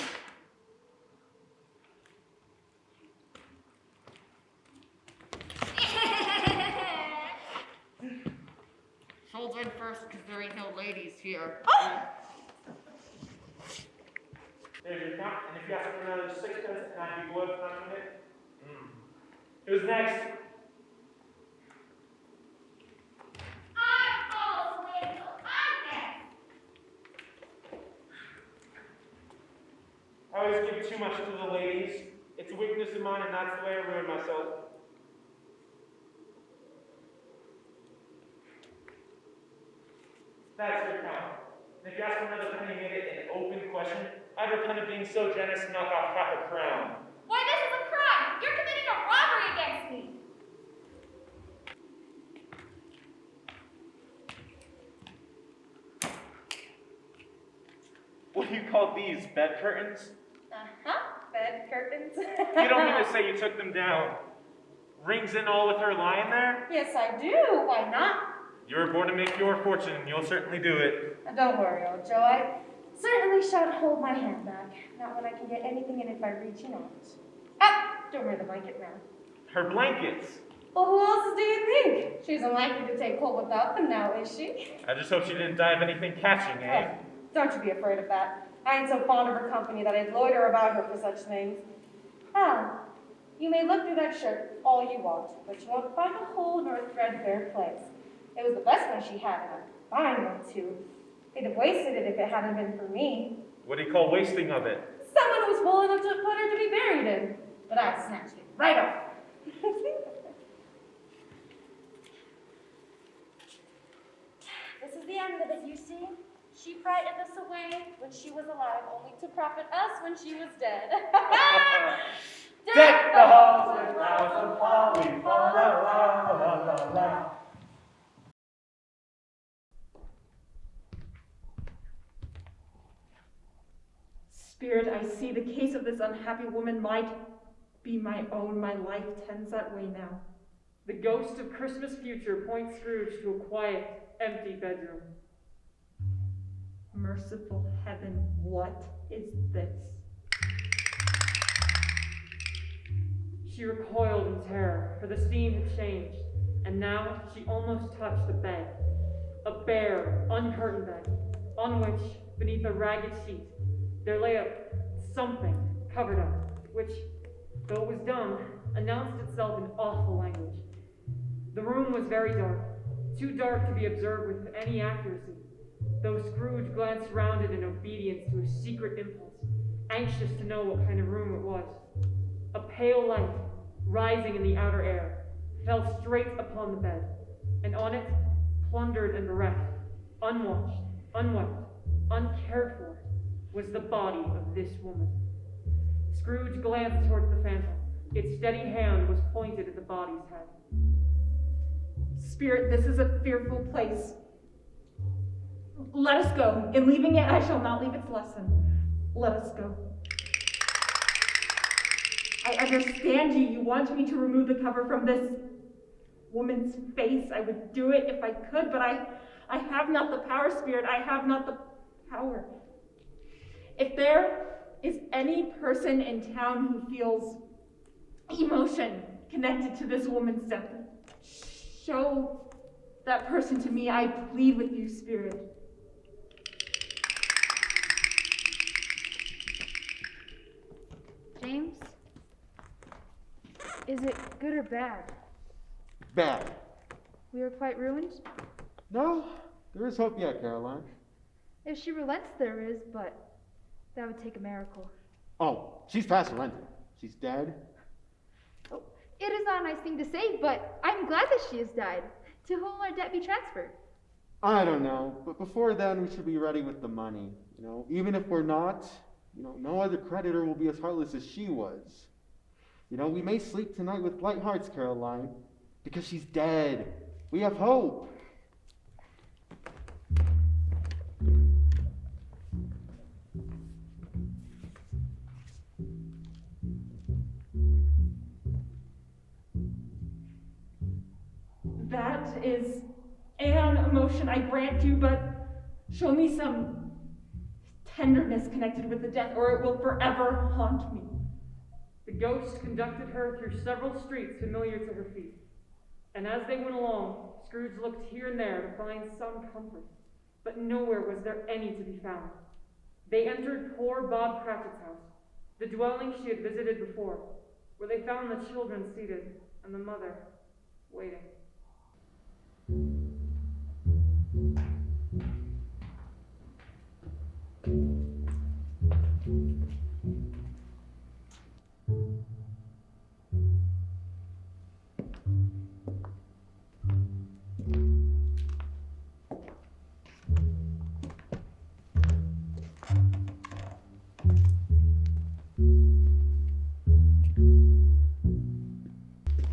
Children first, because there ain't no ladies here. There's your count, and if you ask for another sixpence, and I'd be worth nothing it. Who's next? I always give too much to the ladies. It's a weakness of mine, and that's the way I ruin myself. That's your count. And if you ask for another penny, made it an open question, I'd repent of being so generous and knock off half a crown. Why, this is a crime. You're committing a robbery against me. What do you call these, bed curtains? Bed curtains. You don't mean to say you took them down. Rings and all with her lying there? Yes, I do. Why not? You were born to make your fortune, and you'll certainly do it. Don't worry, old Joe. I certainly shan't hold my hand back. Not when I can get anything in it by reaching out. Ah! Don't worry the blanket now. Her blankets. Well, who else do you think? She isn't likely to take hold without them now, is she? I just hope she didn't die of anything catching, eh? Oh, don't you be afraid of that. I ain't so fond of her company that I'd loiter about her for such things. Ah, you may look through that shirt all you want, but you won't find a hole nor a threadbare place. It was the best one she had, and a fine one, too. They'd have wasted it if it hadn't been for me. What do you call wasting of it? Someone was fool enough to put her to be buried in, but I snatched it right off. This is the end of it, you see. She frightened us away when she was alive, only to profit us when she was dead. Deck the halls with flowers of holly, fa la la la la la. Spirit, I see the case of this unhappy woman might be my own. My life tends that way now. The ghost of Christmas future points Scrooge to a quiet, empty bedroom. Merciful heaven, what is this? She recoiled in terror, for the scene had changed, and now she almost touched the bed. A bare, uncurtained bed, on which, beneath a ragged sheet, there lay a something covered up, which, though it was dumb, announced itself in awful language. The room was very dark, too dark to be observed with any accuracy, though Scrooge glanced round it in obedience to a secret impulse, anxious to know what kind of room it was. A pale light, rising in the outer air, fell straight upon the bed, and on it, plundered and bereft, unwashed, unwept, uncared for, was the body of this woman. Scrooge glanced towards the phantom. Its steady hand was pointed at the body's head. Spirit, this is a fearful place. Let us go. In leaving it, I shall not leave its lesson. Let us go. I understand you. You want me to remove the cover from this woman's face. I would do it if I could, but I have not the power, Spirit. I have not the power. If there is any person in town who feels emotion connected to this woman's death, show that person to me. I plead with you, Spirit. James? Is it good or bad? Bad. We are quite ruined? No, there is hope yet, Caroline. If she relents, there is, but that would take a miracle. Oh, she's past surrender. She's dead. Oh, it is not a nice thing to say, but I'm glad that she has died. To whom will our debt be transferred? I don't know, but before then we should be ready with the money. Even if we're not, no other creditor will be as heartless as she was. We may sleep tonight with light hearts, Caroline, because she's dead. We have hope. That is an emotion I grant you, but show me some tenderness connected with the death, or it will forever haunt me. The ghost conducted her through several streets familiar to her feet, and as they went along, Scrooge looked here and there to find some comfort, but nowhere was there any to be found. They entered poor Bob Cratchit's house, the dwelling she had visited before, where they found the children seated and the mother waiting.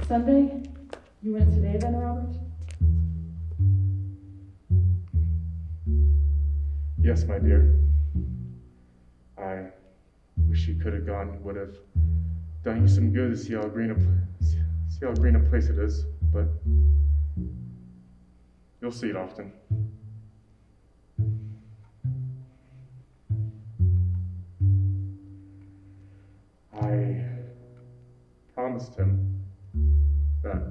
Sunday? You went today then, Robert? Yes, my dear. I wish you could have gone. Would have done you some good to see how green a place it is, but you'll see it often. I promised him that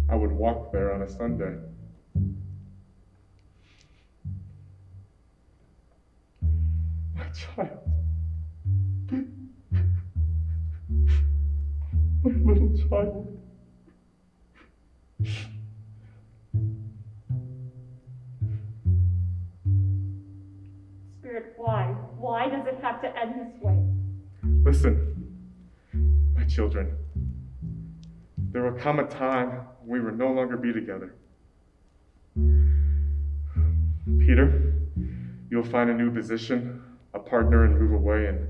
I would walk there on a Sunday. My child. My little child. Spirit, why? Why does it have to end this way? Listen, my children. There will come a time when we will no longer be together. Peter, you'll find a new position, a partner, and move away. And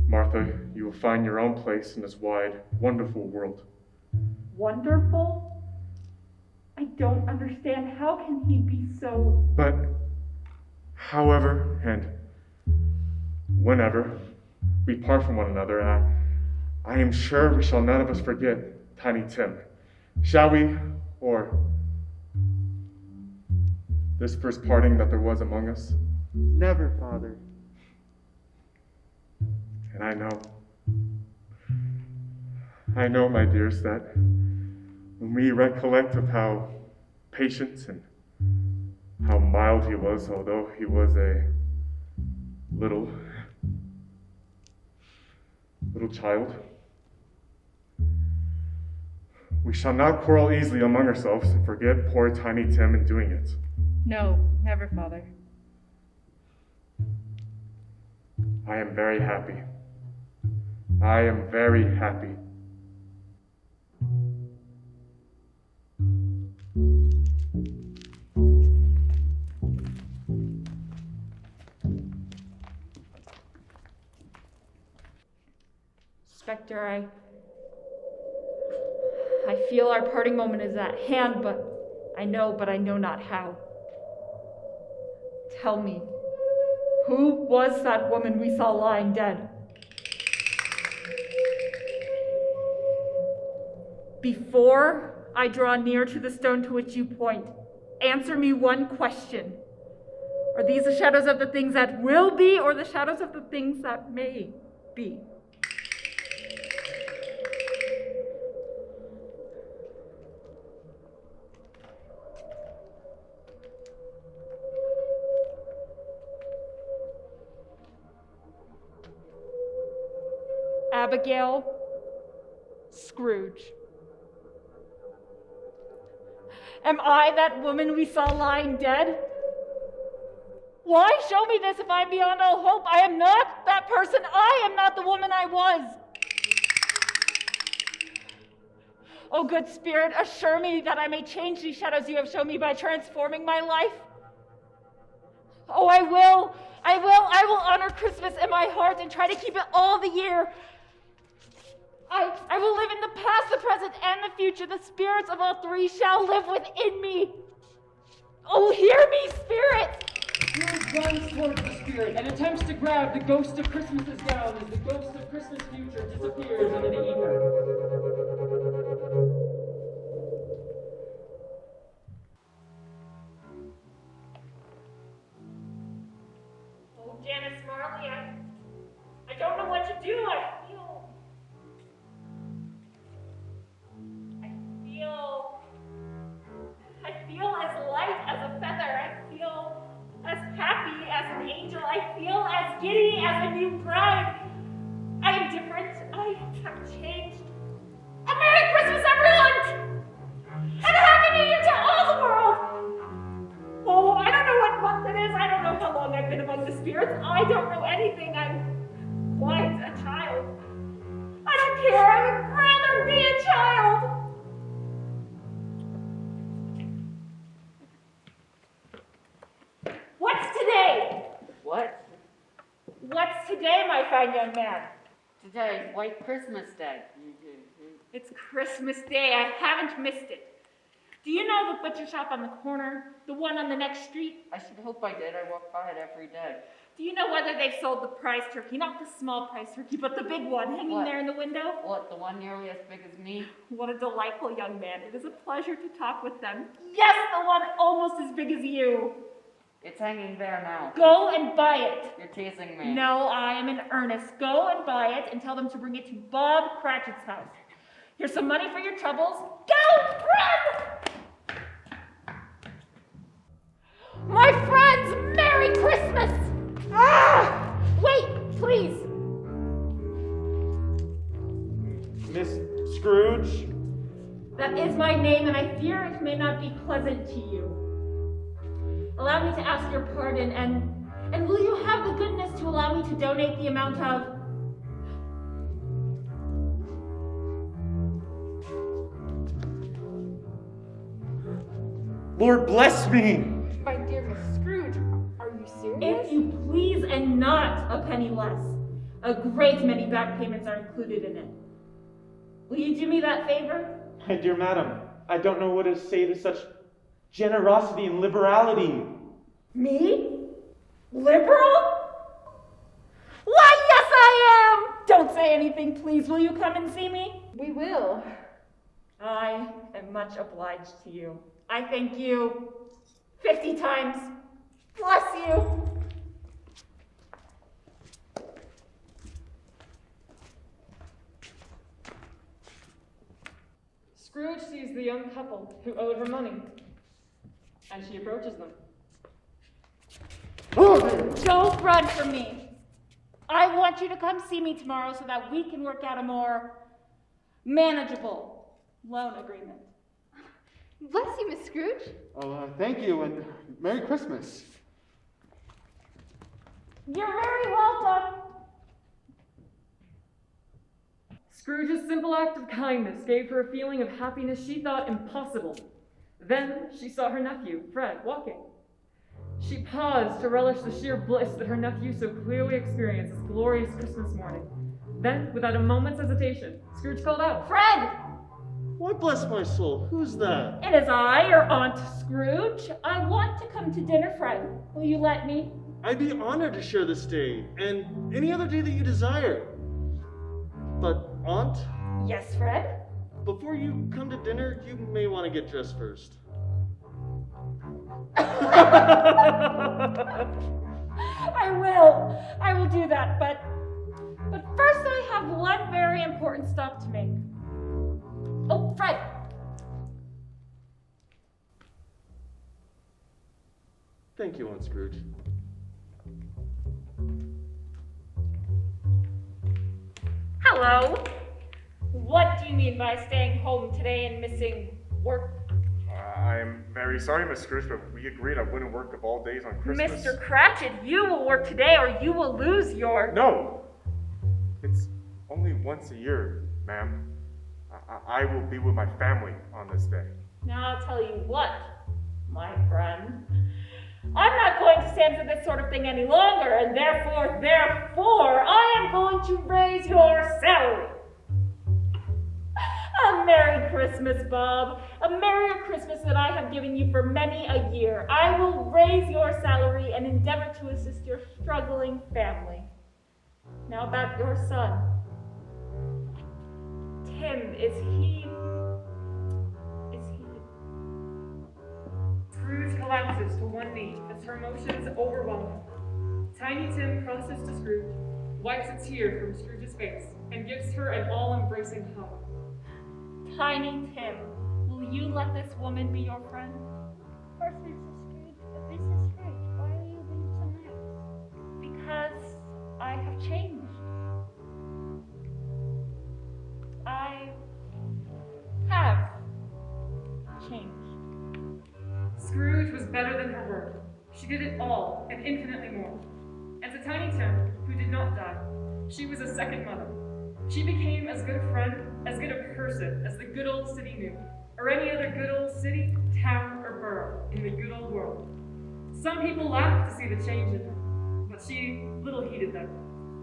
Martha, you will find your own place in this wide, wonderful world. Wonderful? I don't understand. How can he be so... But, however, and whenever we part from one another, I am sure we shall none of us forget Tiny Tim. Shall we? Or this first parting that there was among us? Never, Father. And I know, my dears, that when we recollect of how patient and how mild he was, although he was a little child, we shall not quarrel easily among ourselves and forget poor Tiny Tim in doing it. No, never, Father. I am very happy. I am very happy. Spectre, I feel our parting moment is at hand, but I know not how. Tell me, who was that woman we saw lying dead? Before I draw near to the stone to which you point, answer me one question. Are these the shadows of the things that will be, or the shadows of the things that may be? Abigail, Scrooge. Am I that woman we saw lying dead? Why show me this if I'm beyond all hope? I am not that person. I O good spirit, assure me that I may change these shadows you have shown me by transforming my life. Oh, I will honor Christmas in my heart and try to keep it all the year. I will live in the past, the present, and the future. The spirits of all three shall live within me. Oh, hear me, spirit! Spirit runs towards the spirit and attempts to grab the ghost of Christmas's gown as the ghost of Christmas future disappears into the ether. Oh, Janice Marley, I don't know what to do. I feel as light as a feather. I feel as happy as an angel. I feel as giddy as a new bride. I am different. I have changed. A Merry Christmas, everyone! And a Happy New Year to all the world! Oh, I don't know what month it is. I don't know how long I've been among the spirits. I don't know anything. I'm quite a child. I don't care. I would rather be a child. What's today? What? What's today, my fine young man? Today's White Christmas Day. It's Christmas Day. I haven't missed it. Do you know the butcher shop on the corner? The one on the next street? I should hope I did. I walk by it every day. Do you know whether they've sold the prize turkey? Not the small prize turkey, but the big one hanging there in the window? What, the one nearly as big as me? What a delightful young man. It is a pleasure to talk with them. Yes, the one almost as big as you. It's hanging there now. Go and buy it. You're teasing me. No, I am in earnest. Go and buy it and tell them to bring it to Bob Cratchit's house. Here's some money for your troubles. Go! Run! My friends, Merry Christmas! Ah! Wait, please. Miss Scrooge? That is my name, and I fear it may not be pleasant to you. Allow me to ask your pardon, and will you have the goodness to allow me to donate the amount of... Lord bless me! My dear Miss Scrooge, are you serious? If you please, and not a penny less. A great many back payments are included in it. Will you do me that favor? My dear madam, I don't know what to say to such generosity and liberality. Me? Liberal? Why, yes, I am! Don't say anything, please. Will you come and see me? We will. I am much obliged to you. I thank you 50 times. Bless you. Scrooge sees the young couple who owed her money, and she approaches them. Don't run from me. I want you to come see me tomorrow so that we can work out a more manageable loan agreement. Bless you, Miss Scrooge. Oh, thank you, and Merry Christmas. You're very welcome. Scrooge's simple act of kindness gave her a feeling of happiness she thought impossible. Then she saw her nephew, Fred, walking. She paused to relish the sheer bliss that her nephew so clearly experienced this glorious Christmas morning. Then, without a moment's hesitation, Scrooge called out, Fred! Why bless my soul? Who's that? It is I, your Aunt Scrooge. I want to come to dinner, Fred. Will you let me? I'd be honored to share this day, and any other day that you desire. But, Aunt, Yes, Fred? before you come to dinner, you may want to get dressed first. I will do that, but first I have one very important stop to make. Oh, Fred! Thank you, Aunt Scrooge. Hello. What do you mean by staying home today and missing work? I'm very sorry, Miss Scrooge, but we agreed I wouldn't work of all days on Christmas. Mr. Cratchit, you will work today or you will lose your... No! It's only once a year, ma'am. I will be with my family on this day. Now I'll tell you what, my friend. I'm not going to stand for this sort of thing any longer, and therefore, I am going to raise your salary. A Merry Christmas, Bob. A merrier Christmas than I have given you for many a year. I will raise your salary and endeavor to assist your struggling family. Now about your son. Tim, is he... Scrooge collapses to one knee as her emotions overwhelm him. Tiny Tim crosses to Scrooge, wipes a tear from Scrooge's face, and gives her an all-embracing hug. Tiny Tim, will you let this woman be your friend? Of course, Mrs. Scrooge. But Mrs. Scrooge, why are you being so nice? Because I have changed. I have changed. Scrooge was better than her word. She did it all, and infinitely more. And to Tiny Tim, who did not die, she was a second mother. She became as good a friend, as good a person as the good old city knew, or any other good old city, town, or borough in the good old world. Some people laughed to see the change in her, but she little heeded them,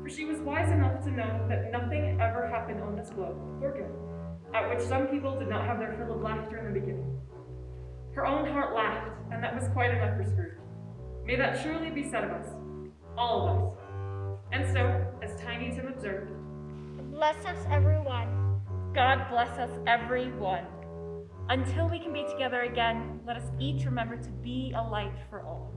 for she was wise enough to know that nothing ever happened on this globe for good, at which some people did not have their fill of laughter in the beginning. Her own heart laughed, and that was quite enough for Scrooge. May that truly be said of us, all of us. And so, as Tiny Tim observed, Bless us, everyone. God bless us, everyone. Until we can be together again, let us each remember to be a light for all.